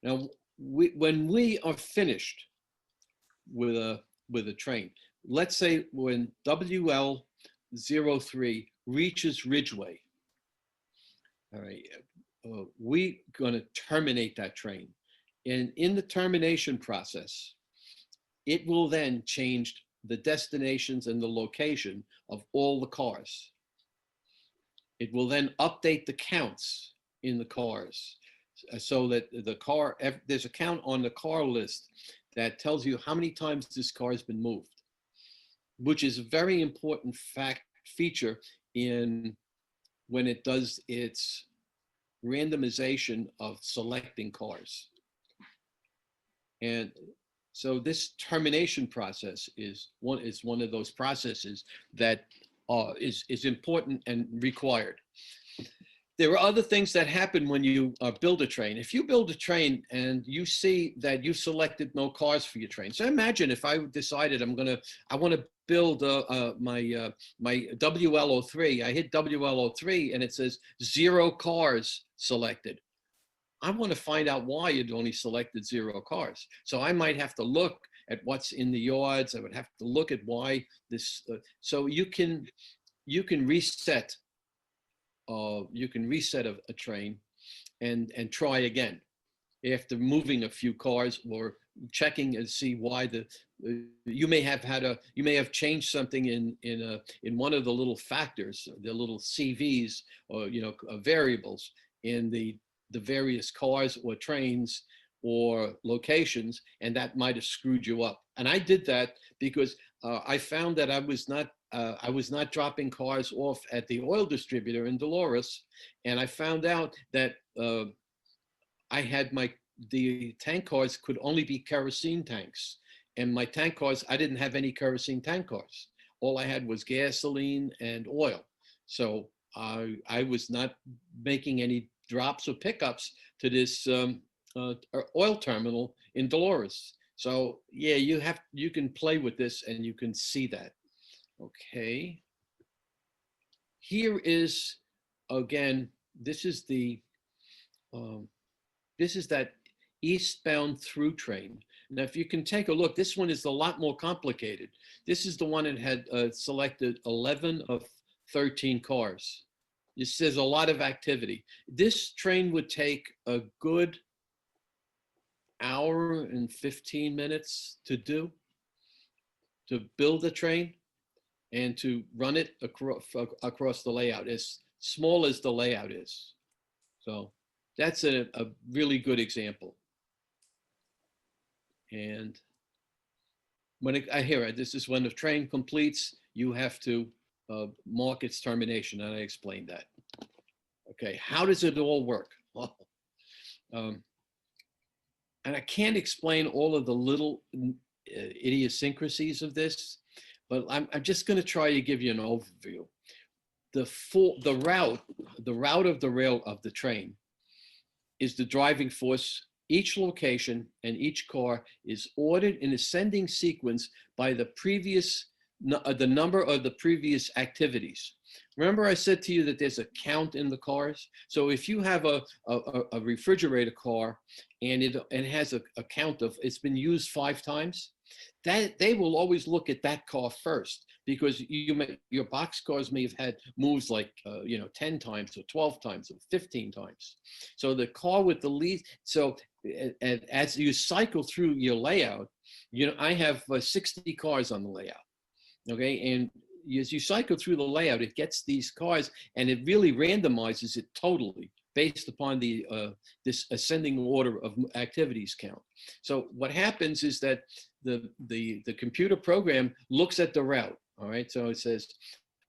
Now, when we are finished with a train, let's say when WL03 reaches Ridgeway, all right, we're going to terminate that train. And in the termination process, it will then change the destinations and the location of all the cars. It will then update the counts in the cars, so that there's a count on the car list that tells you how many times this car has been moved, which is a very important feature when it does its randomization of selecting cars. And so this termination process is one of those processes that is important and required. There are other things that happen when you build a train. If you build a train and you see that you selected no cars for your train. So imagine if I decided I want to build my WLO3. I hit WLO3 and it says 0 cars selected. I want to find out why it only selected 0 cars. So I might have to look at what's in the yards. I would have to look at why this. So you can reset. You can reset a train and try again after moving a few cars or checking and see why you may have changed something in one of the little factors, the little CVs or variables in the various cars or trains or locations, and that might have screwed you up. And I did that because I found that I was not dropping cars off at the oil distributor in Dolores, and I found out that I had the tank cars could only be kerosene tanks, and my tank cars, I didn't have any kerosene tank cars. All I had was gasoline and oil. So I was not making any drops or pickups to this oil terminal in Dolores. So yeah, you can play with this and you can see that. Okay. Here is, again, this is that eastbound through train. Now, if you can take a look, this one is a lot more complicated. This is the one that had selected 11 of 13 cars. This says a lot of activity. This train would take a good hour and 15 minutes to build a train and to run it across the layout, as small as the layout is. So that's a really good example. And when I hear it, this is when the train completes, you have to mark its termination, and I explained that. Okay, how does it all work? Well, and I can't explain all of the little idiosyncrasies of this, but I'm just going to try to give you an overview. The route of the rail of the train is the driving force. Each location and each car is ordered in ascending sequence by the number of the previous activities. Remember I said to you that there's a count in the cars? So if you have a refrigerator car and it has a count of, it's been used 5 times, that they will always look at that car first, because your box cars may have had moves like 10 times or 12 times or 15 times. So the car with the least, so as you cycle through your layout, I have 60 cars on the layout. Okay, and as you cycle through the layout, it gets these cars and it really randomizes it totally based upon this ascending order of activities count. So what happens is that the computer program looks at the route. All right, so it says,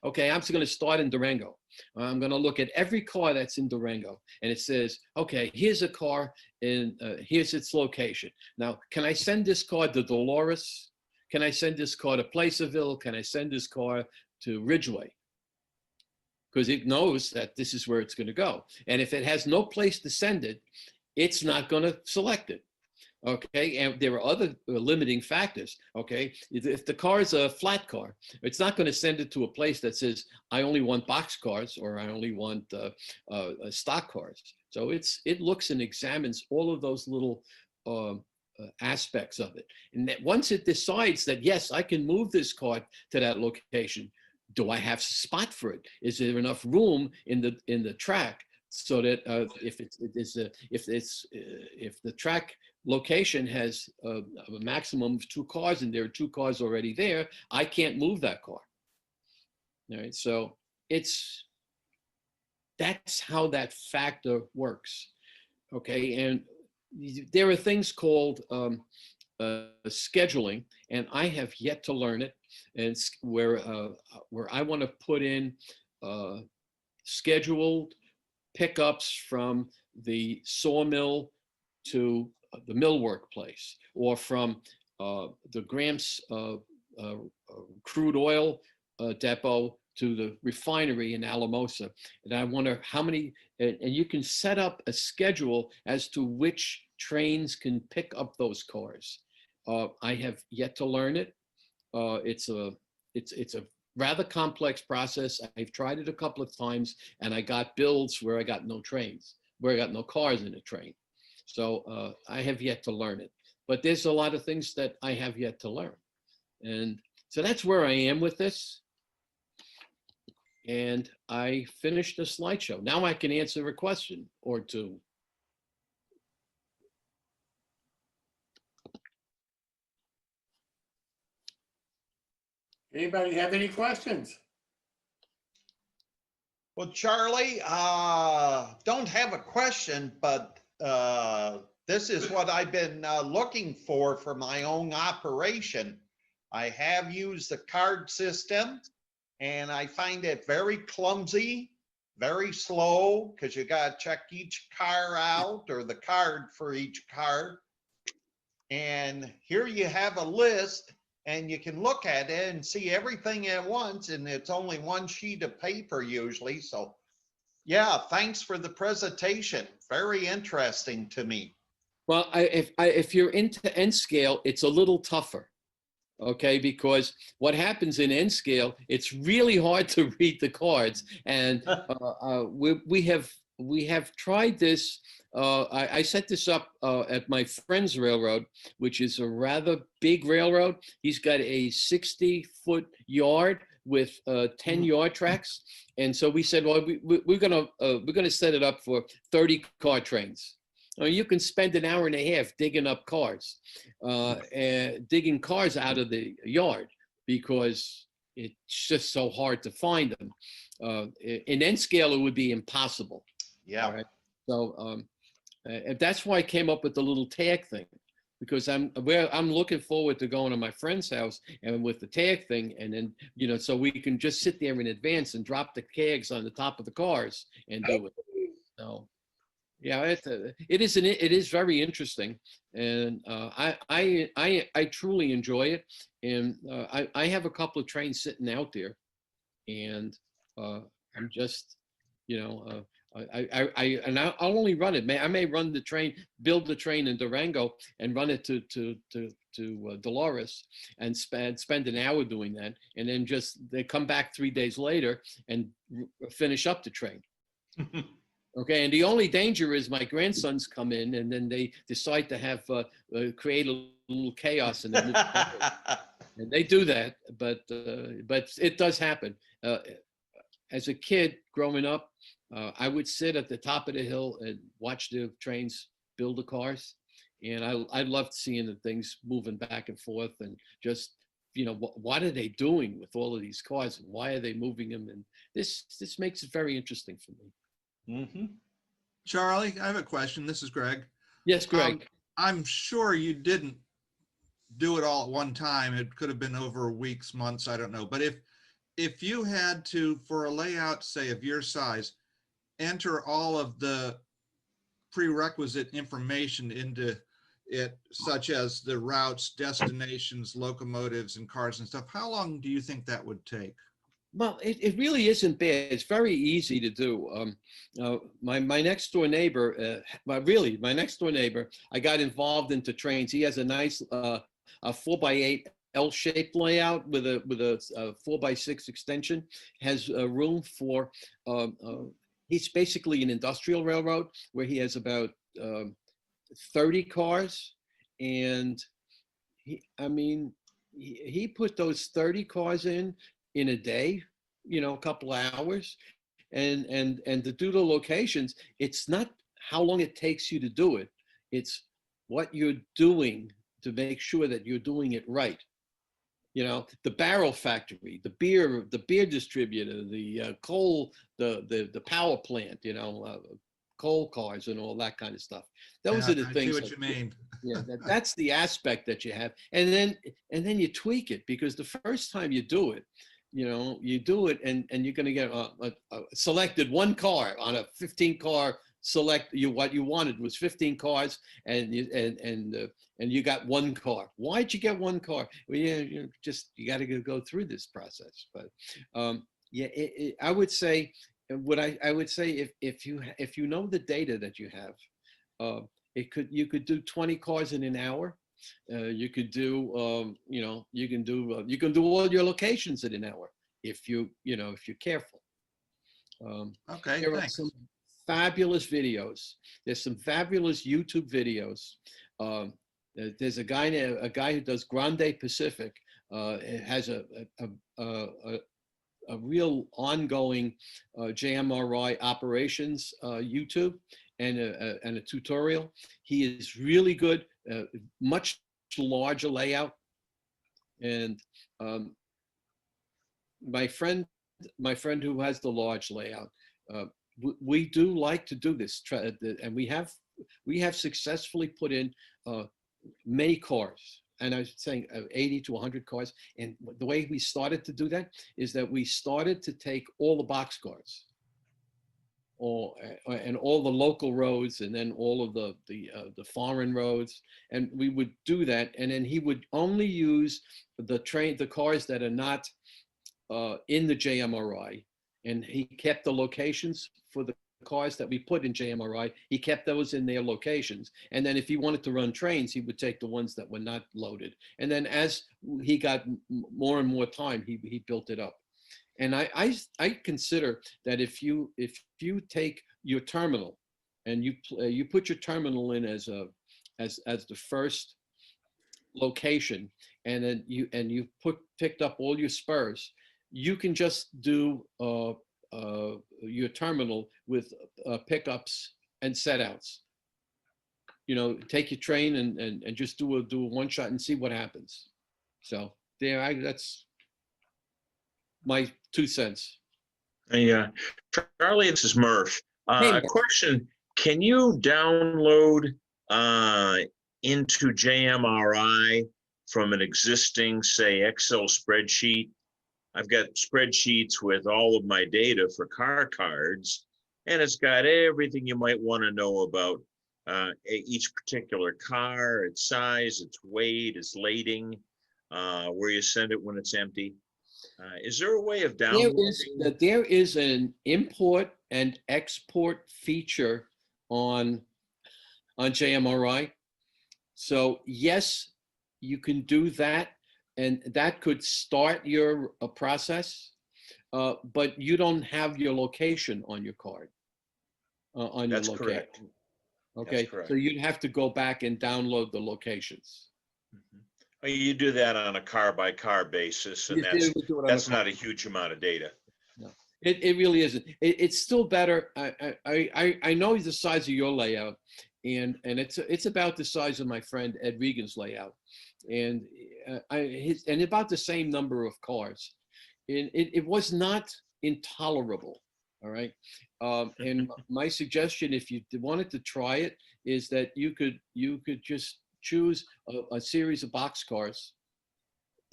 okay, I'm just going to start in Durango. I'm going to look at every car that's in Durango, and it says, okay, here's a car and here's its location. Now, can I send this car to Dolores? Can I send this car to Placerville? Can I send this car to Ridgeway? Because it knows that this is where it's going to go. And if it has no place to send it, it's not going to select it. Okay, and there are other limiting factors. Okay, if the car is a flat car, it's not going to send it to a place that says, I only want box cars or I only want stock cars. So it looks and examines all of those little aspects of it. And that once it decides that, yes, I can move this car to that location, do I have a spot for it? Is there enough room in the track so that if the track location has a maximum of 2 cars and there are 2 cars already there, I can't move that car. All right, so that's how that factor works. Okay, and there are things called scheduling, and I have yet to learn it. And it's where I want to put in scheduled pickups from the sawmill to the millwork place, or from the Gramps crude oil depot to the refinery in Alamosa. And I wonder how many, and you can set up a schedule as to which trains can pick up those cars. I have yet to learn it. It's it's a rather complex process. I've tried it a couple of times, and I got builds where I got no trains, where I got no cars in a train. So I have yet to learn it. But there's a lot of things that I have yet to learn. And so that's where I am with this. And I finished the slideshow. Now I can answer a question or two. Anybody have any questions? Well, Charlie, don't have a question, but this is what I've been looking for my own operation. I have used the card system, and I find it very clumsy, very slow, because you got to check each car out or the card for each car. And here you have a list, and you can look at it and see everything at once, and it's only one sheet of paper usually. So yeah, thanks for the presentation. Very interesting to me. Well, if you're into N scale, it's a little tougher. Okay, because what happens in N scale, it's really hard to read the cards, and we have tried this. I set this up at my friend's railroad, which is a rather big railroad. He's got a 60-foot yard with 10-yard tracks, and so we said, well, we're gonna set it up for 30 car trains. You can spend an hour and a half digging up cars, and digging cars out of the yard because it's just so hard to find them. In N scale, it would be impossible. Yeah. Right? So that's why I came up with the little tag thing, because I'm looking forward to going to my friend's house and with the tag thing, and then so we can just sit there in advance and drop the tags on the top of the cars and do it. So. Yeah, it is very interesting, and I truly enjoy it, and I have a couple of trains sitting out there, and I'm just, I'll only run it. I may run the train, build the train in Durango, and run it to Dolores, and spend an hour doing that, and then they come back 3 days later and finish up the train. Okay, and the only danger is my grandsons come in and then they decide to have create a little chaos and and they do that, but it does happen. As a kid growing up, I would sit at the top of the hill and watch the trains build the cars, and I loved seeing the things moving back and forth, and just what are they doing with all of these cars and why are they moving them, and this makes it very interesting for me. Mm-hmm. Charlie, I have a question. This is Greg. Yes, Greg. I'm sure you didn't do it all at one time. It could have been over weeks, months, I don't know. But if you had to, for a layout, say of your size, enter all of the prerequisite information into it, such as the routes, destinations, locomotives, and cars and stuff, how long do you think that would take? Well, it really isn't bad. It's very easy to do. My next door neighbor, my next door neighbor, I got involved into trains. He has a nice a 4x8 L-shaped layout with a 4x6 extension. Has room for. He's basically an industrial railroad where he has about 30 cars, and he put those 30 cars in a day, a couple of hours, and to do the locations, it's not how long it takes you to do it, it's what you're doing to make sure that you're doing it right. The barrel factory, the beer distributor, the coal, the power plant, coal cars and all that kind of stuff. Those are the things. I see what you mean. Yeah, that's the aspect that you have, and then you tweak it, because the first time you do it, you do it, and you're going to get selected one car on a 15-car select. What you wanted was 15 cars, and you got one car. Why'd you get one car? Well, you got to go through this process. But I would say I would say if you know the data that you have, you could do 20 cars in an hour. You could do, you can do all your locations in an hour if if you're careful. Okay, There are thanks. some fabulous videos. There's some fabulous YouTube videos. There's a guy who does Grande Pacific. Has a real ongoing JMRI operations YouTube and a tutorial. He is really good, much larger layout. And my friend who has the large layout, we do like to do this, and we have successfully put in many cars. And I was saying 80 to 100 cars. And the way we started to do that is that we started to take all the boxcars, and all the local roads, and then all of the foreign roads, and we would do that. And then he would only use the cars that are not in the JMRI, and he kept the locations for the cars that we put in JMRI. He kept those in their locations, and then if he wanted to run trains, he would take the ones that were not loaded. And then as he got more and more time, he built it up. And I consider that if you take your terminal and you put your terminal in as the first location, and then you picked up all your spurs, you can just do your terminal with pickups and setouts. Take your train and just do a one shot and see what happens. So that's my 2 cents. Yeah, Charlie, this is Murph. Hey, A Murph. question: can you download into JMRI from an existing, say, Excel spreadsheet? I've got spreadsheets with all of my data for car cards, and it's got everything you might want to know about each particular car, its size, its weight, its lading, where you send it when it's empty. Is there a way of downloading? There is an import and export feature on JMRI. So yes, you can do that, and that could start your process, but you don't have your location on your card. On That's your correct. location. Okay, That's correct. so you'd have to go back and download the locations. Well, you do that on a car by car basis, and that's not a huge amount of data. No, it really isn't. It's still better. I know the size of your layout, and it's about the size of my friend Ed Regan's layout, and and about the same number of cars. And it was not intolerable. All right. And my suggestion, if you wanted to try it, is that you could just choose a series of boxcars,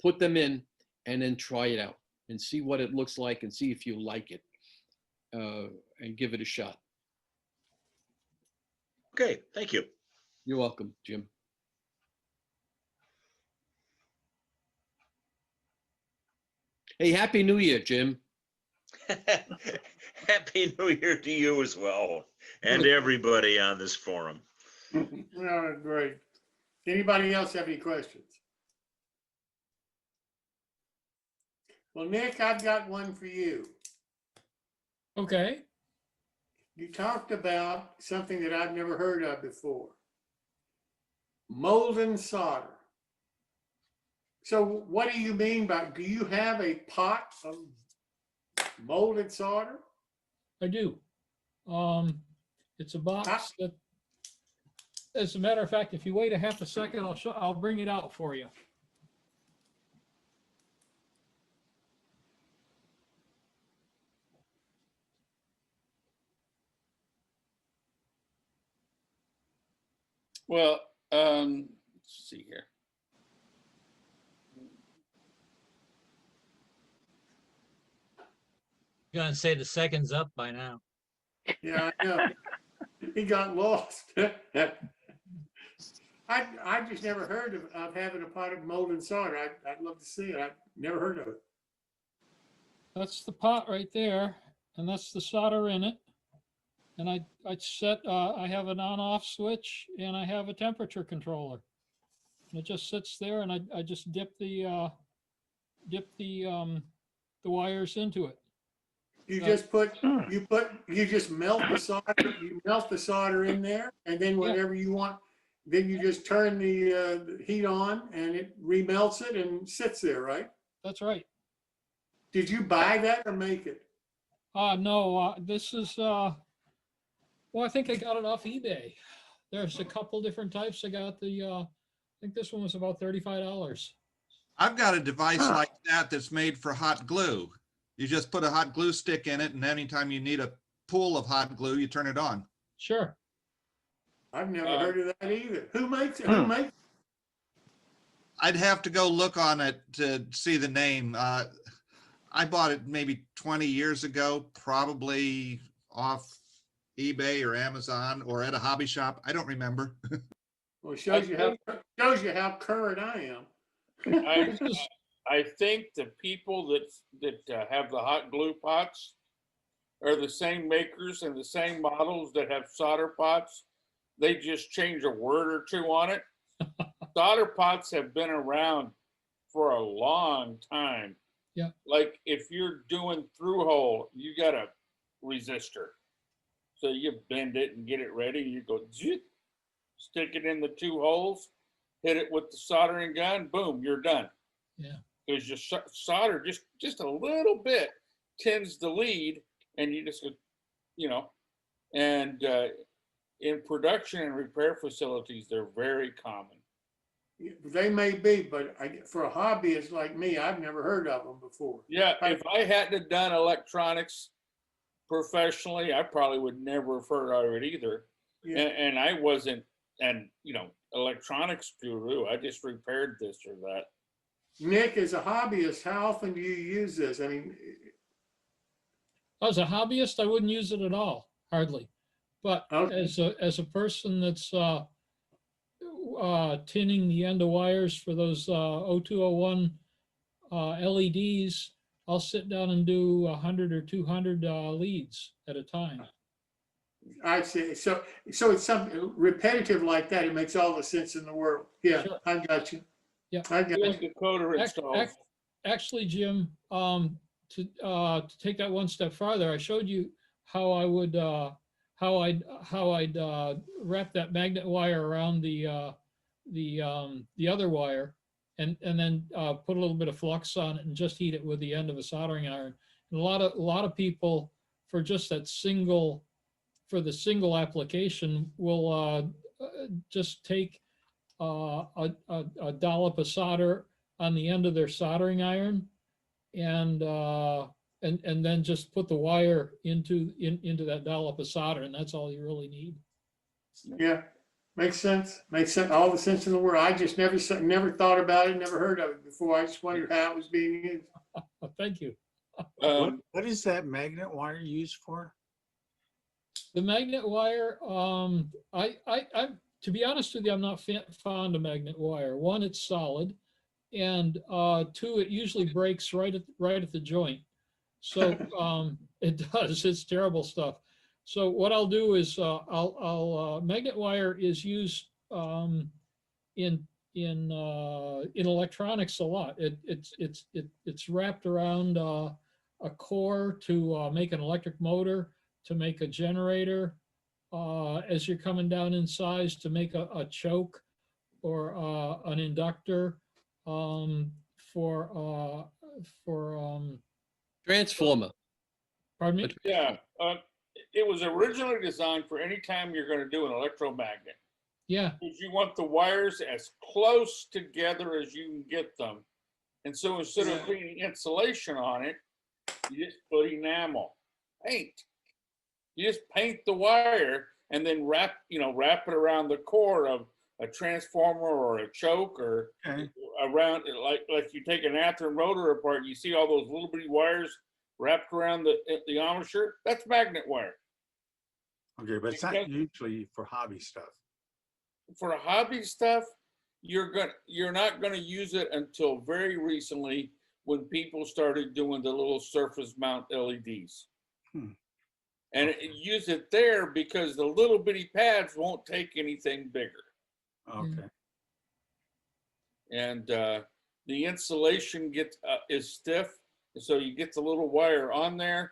put them in, and then try it out and see what it looks like and see if you like it, and give it a shot. Okay, thank you. You're welcome, Jim. Hey, Happy New Year, Jim. Happy New Year to you as well, and everybody on this forum. Oh, great. Anybody else have any questions? Well, Nick, I've got one for you. Okay. You talked about something that I've never heard of before. Molten solder. So what do you mean by, do you have a pot of molded solder? I do. It's a box that, as a matter of fact, if you wait a half a second, I'll bring it out for you. Well, let's see here. Gonna say the second's up by now. Yeah, I know. He got lost. I just never heard of having a pot of molten solder. I'd love to see it. I've never heard of it. That's the pot right there, and that's the solder in it. And I have an on-off switch, and I have a temperature controller. And it just sits there and I just dip the wires into it. You just you just melt the solder in there, and then whenever you want, then you just turn the heat on and it remelts it and sits there, right? That's right. Did you buy that or make it? No, this is, well, I think I got it off eBay. There's a couple different types. I got I think this one was about $35. I've got a device like that that's made for hot glue. You just put a hot glue stick in it, and anytime you need a pool of hot glue, you turn it on. Sure. I've never heard of that either. Who makes it? Who makes it? I'd have to go look on it to see the name. I bought it maybe 20 years ago, probably off eBay or Amazon or at a hobby shop. I don't remember. Well, it shows you how current I am. I think the people that have the hot glue pots are the same makers and the same models that have solder pots. They just change a word or two on it. Solder pots have been around for a long time. Yeah. Like if you're doing through hole, you got a resistor. So you bend it and get it ready. You go, stick it in the 2 holes, hit it with the soldering gun, boom, you're done. Yeah. Because your solder just a little bit tends to lead, and you just, and in production and repair facilities, they're very common. They may be, but for a hobbyist like me, I've never heard of them before. Yeah, if I hadn't done electronics professionally, I probably would never have heard of it either. Yeah. And I wasn't, electronics guru. I just repaired this or that. Nick, as a hobbyist, how often do you use this? I mean, As a hobbyist, I wouldn't use it at all, hardly. But as a person that's tinning the end of wires for those 0201 LEDs, I'll sit down and do 100 or 200 leads at a time. I see. So it's something repetitive like that. It makes all the sense in the world. Yeah, Sure. I got you. Yeah. I got you. Decoder installed. Actually, Jim, to take that one step farther, I showed you how I would how I'd wrap that magnet wire around the other wire, and then put a little bit of flux on it and just heat it with the end of a soldering iron. And a lot of people, for just that single application, will just take a dollop of solder on the end of their soldering iron, and then just put the wire into that dollop of solder, and that's all you really need. Yeah, makes sense. Makes sense. All the sense in the world. I just never thought about it, never heard of it before. I just wondered how it was being used. Thank you. What is that magnet wire used for? The magnet wire, to be honest with you, I'm not fond of magnet wire. One, it's solid, and 2, it usually breaks right at the joint. So it does. It's terrible stuff. So what I'll do is magnet wire is used in electronics a lot. It's wrapped around a core to make an electric motor, to make a generator, as you're coming down in size, to make a choke or an inductor, for Transformer. pardon me? Yeah, it was originally designed for any time you're going to do an electromagnet. Yeah, Because you want the wires as close together as you can get them. And so instead of putting insulation on it, you just put enamel, paint. You just paint the wire and then wrap it around the core of a transformer or a choke, or around, like you take an Athearn rotor apart, you see all those little bitty wires wrapped around the armature. That's magnet wire. Okay, but it's not usually for hobby stuff. For hobby stuff, you're not gonna use it until very recently, when people started doing the little surface mount LEDs. And use it there because the little bitty pads won't take anything bigger. Okay. and the insulation is stiff, so you get the little wire on there,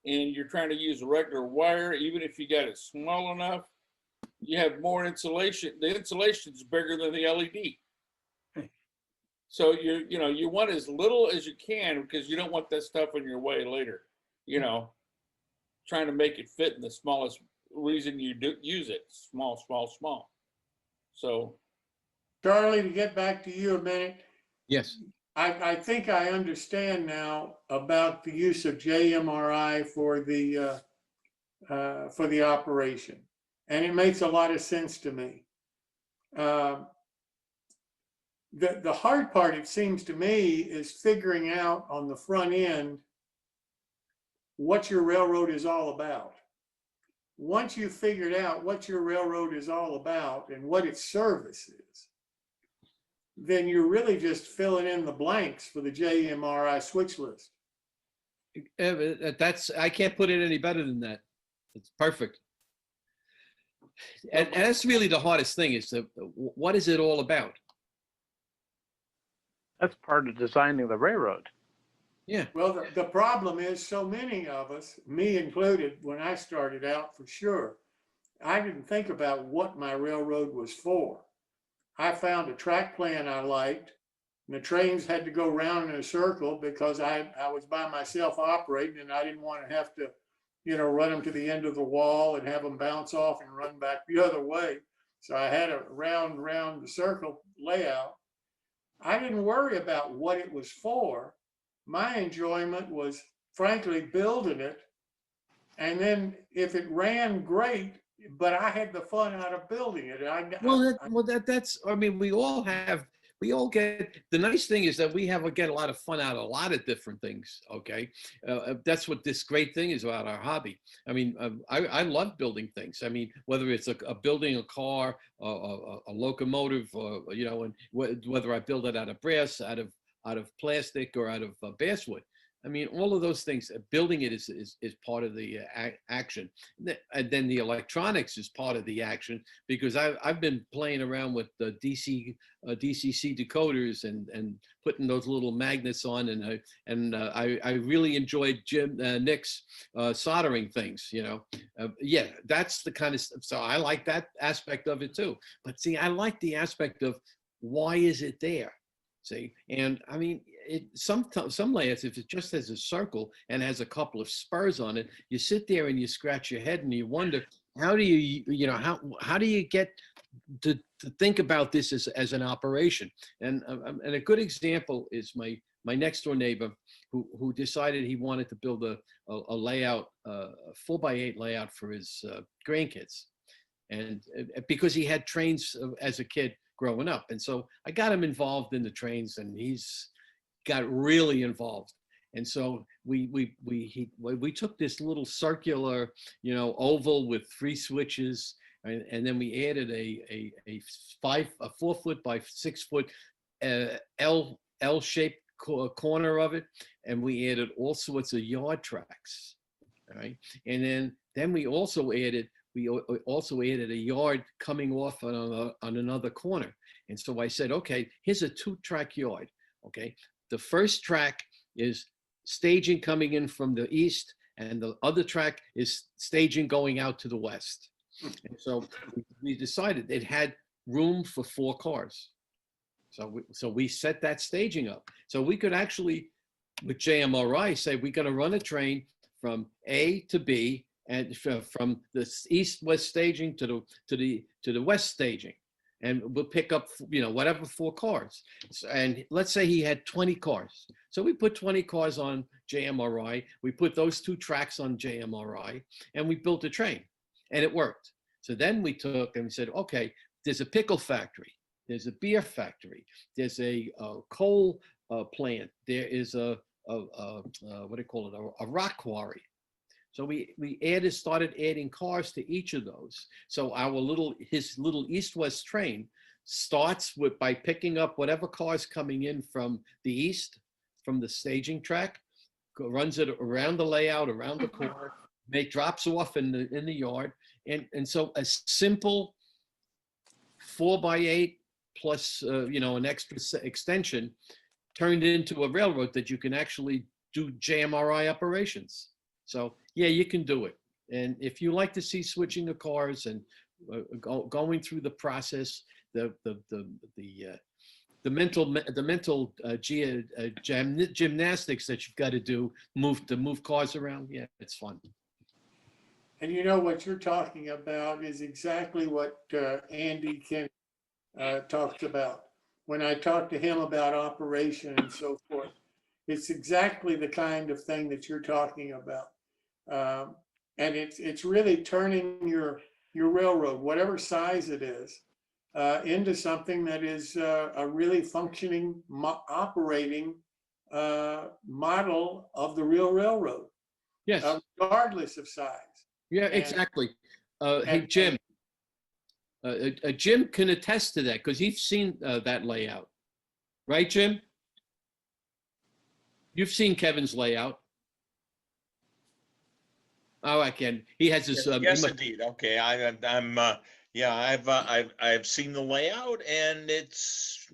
and you're trying to use a regular wire, even if you got it small enough, you have more insulation. The insulation is bigger than the LED. So you want as little as you can, because you don't want that stuff in your way later. Trying to make it fit in the smallest reason you do use it. Small, small, small. So, Charlie, to get back to you a minute, Yes. I think I understand now about the use of JMRI for the operation, and it makes a lot of sense to me. The hard part, it seems to me, is figuring out on the front end what your railroad is all about. Once you've figured out what your railroad is all about and what its service is, then you're really just filling in the blanks for the JMRI switch list. I can't put it any better than that. It's perfect. And that's really the hardest thing is what is it all about? That's part of designing the railroad. Yeah. Well, the problem is so many of us, me included, when I started out, for sure, I didn't think about what my railroad was for. I found a track plan I liked, and the trains had to go round in a circle because I was by myself operating, and I didn't want to have to, run them to the end of the wall and have them bounce off and run back the other way. So I had a round the circle layout. I didn't worry about what it was for. My enjoyment was, frankly, building it. And then if it ran, great, but I had the fun out of building it. We all get, the nice thing is that we get a lot of fun out of a lot of different things, okay? That's what this great thing is about our hobby. I mean, I love building things. I mean, whether it's building a car, a locomotive, and whether I build it out of brass, out of plastic, or out of basswood. I mean, all of those things, building it is part of the action. And then the electronics is part of the action, because I've been playing around with the DCC decoders and putting those little magnets on, and I really enjoyed Nick's soldering things, yeah, that's the kind of stuff. So I like that aspect of it too. But see, I like the aspect of why is it there? See, and I mean, some layouts, if it just has a circle and has a couple of spurs on it, you sit there and you scratch your head and you wonder, how do how do you get to think about this as an operation? And a good example is my next door neighbor who decided he wanted to build a layout, a 4x8 layout for his grandkids, and because he had trains as a kid growing up. And so I got him involved in the trains, and he's got really involved. And so we took this little circular, oval with 3 switches, and then we added a 4 foot by 6 foot L-shaped corner of it, and we added all sorts of yard tracks. All right, and then we also added a yard coming off on another corner. And so I said, okay, here's a 2-track yard. Okay, the first track is staging coming in from the east, and the other track is staging going out to the west. And so we decided it had room for 4 cars. So we set that staging up. So we could actually, with JMRI, say we're going to run a train from A to B, and from the east-west staging to the west staging, and we'll pick up whatever 4 cars. And let's say he had 20 cars, so we put 20 cars on JMRI. We put those 2 tracks on JMRI, and we built a train, and it worked. So then we took and we said, okay, there's a pickle factory, there's a beer factory, there's a coal plant, there is a what do you call it, a rock quarry. So we started adding cars to each of those. So his little east-west train starts by picking up whatever cars coming in from the east, from the staging track, runs it around the layout, around the corner, drops off in the yard. And so a simple 4x8 plus, an extra extension turned into a railroad that you can actually do JMRI operations. So yeah, you can do it. And if you like to see switching of cars and going through the process, the mental gymnastics that you've got to do, move cars around. Yeah, it's fun. And you know what you're talking about is exactly what Andy Ken talks about. When I talk to him about operation and so forth, it's exactly the kind of thing that you're talking about. And it's really turning your railroad, whatever size it is, into something that is a really functioning, operating model of the real railroad, Yes. regardless of size. Yeah, exactly. Hey, Jim. Jim can attest to that because he's seen that layout. Right, Jim? You've seen Kevin's layout. Oh, I can. He has his. Yes, indeed. Okay, I've seen the layout, and it's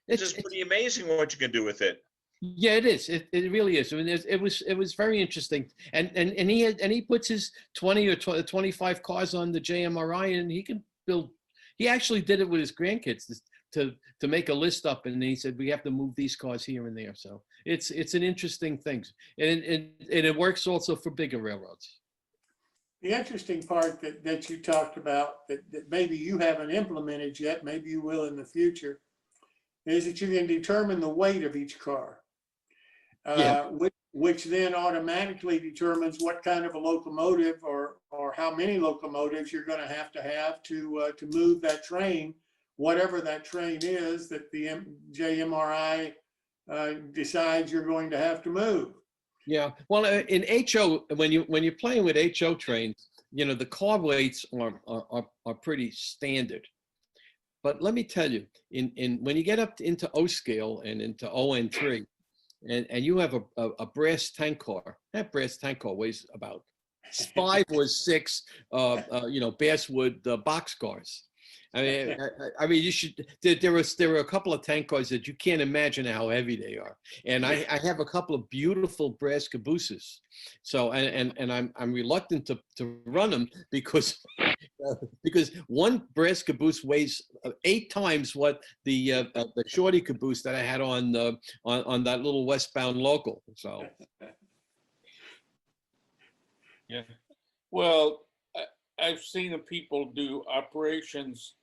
just pretty amazing what you can do with it. Yeah, it is. It really is. I mean, it was very interesting, and he puts his 20 or 25 cars on the JMRI, and he can build. He actually did it with his grandkids to make a list up, and he said we have to move these cars here and there. So it's an interesting thing, and it works also for bigger railroads. The interesting part that you talked about that maybe you haven't implemented yet, maybe you will in the future, is that you can determine the weight of each car. Which then automatically determines what kind of a locomotive or how many locomotives you're going to have to move that train, whatever that train is that the JMRI decides you're going to have to move. Yeah, well, in HO, when you're playing with HO trains, the car weights are pretty standard. But let me tell you, when you get up into O scale and into ON3, and you have a brass tank car. That brass tank car weighs about 5 or 6, basswood box cars. I mean, you should. There are a couple of tank cars that you can't imagine how heavy they are, and I have a couple of beautiful brass cabooses. So and I'm reluctant to run them because one brass caboose weighs 8 times what the shorty caboose that I had on that little westbound local. So yeah, well, I've seen the people do operations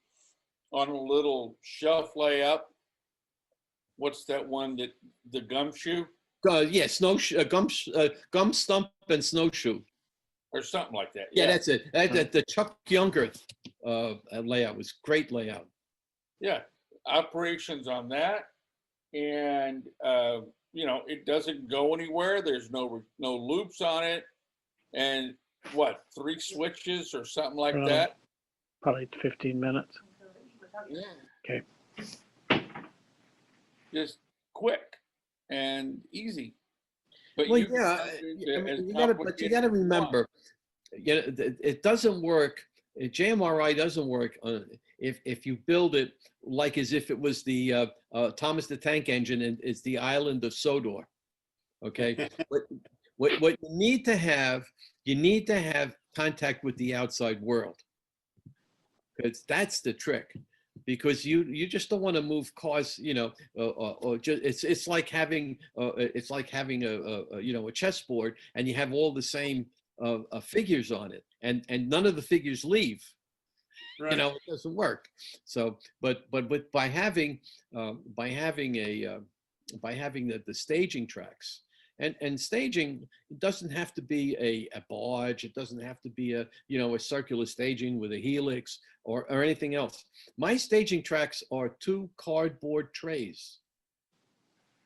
on a little shelf layout. What's that one that the gumshoe? Yeah, gum stump and snowshoe. Or something like that. Yeah, that's it. The Chuck Younger layout was great layout. Yeah, operations on that, and it doesn't go anywhere. There's no loops on it, and 3 switches or something like that. Probably 15 minutes. Yeah. Okay. Just quick and easy. But Well, yeah, you got to remember, it doesn't work. JMRI doesn't work if you build it like as if it was the Thomas the Tank Engine and it's the island of Sodor. Okay, what you need to have contact with the outside world, because that's the trick. Because you just don't want to move cars, or just it's like having a chessboard and you have all the same figures on it, and none of the figures leave. Right. It doesn't work. So, but by having the staging tracks. And staging, it doesn't have to be a barge. It doesn't have to be a circular staging with a helix or anything else. My staging tracks are 2 cardboard trays,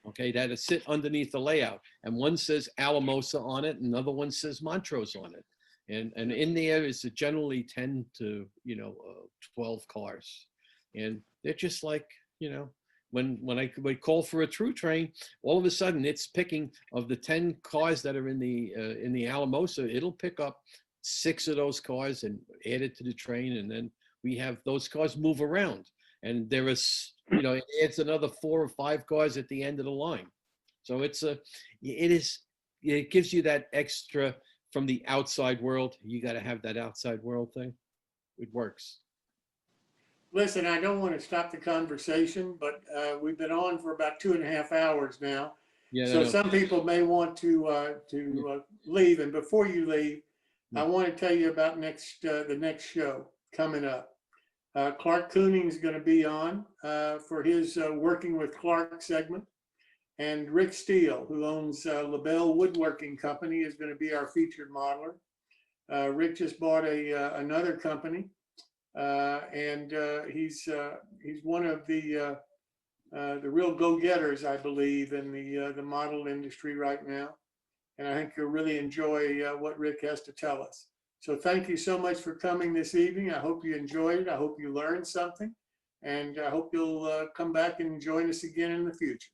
okay, that sit underneath the layout. And one says Alamosa on it, and another one says Montrose on it. And in there is generally 10 to 12 cars. And they're just like, when I call for a through train, all of a sudden it's picking of the 10 cars that are in the Alamosa, it'll pick up 6 of those cars and add it to the train, and then we have those cars move around. And there is, it's another 4 or 5 cars at the end of the line. So it gives you that extra from the outside world. You got to have that outside world thing. It works. Listen, I don't want to stop the conversation, but we've been on for about 2.5 hours now. Yeah. So some people may want to leave. And before you leave, I want to tell you about the next show coming up. Clark Cooning is going to be on for his Working with Clark segment. And Rick Steele, who owns LaBelle Woodworking Company, is going to be our featured modeler. Rick just bought another company, and he's one of the real go-getters, I believe, in the model industry right now. And I think you'll really enjoy what Rick has to tell us. So thank you so much for coming this evening. I hope you enjoyed it. I hope you learned something. And I hope you'll come back and join us again in the future.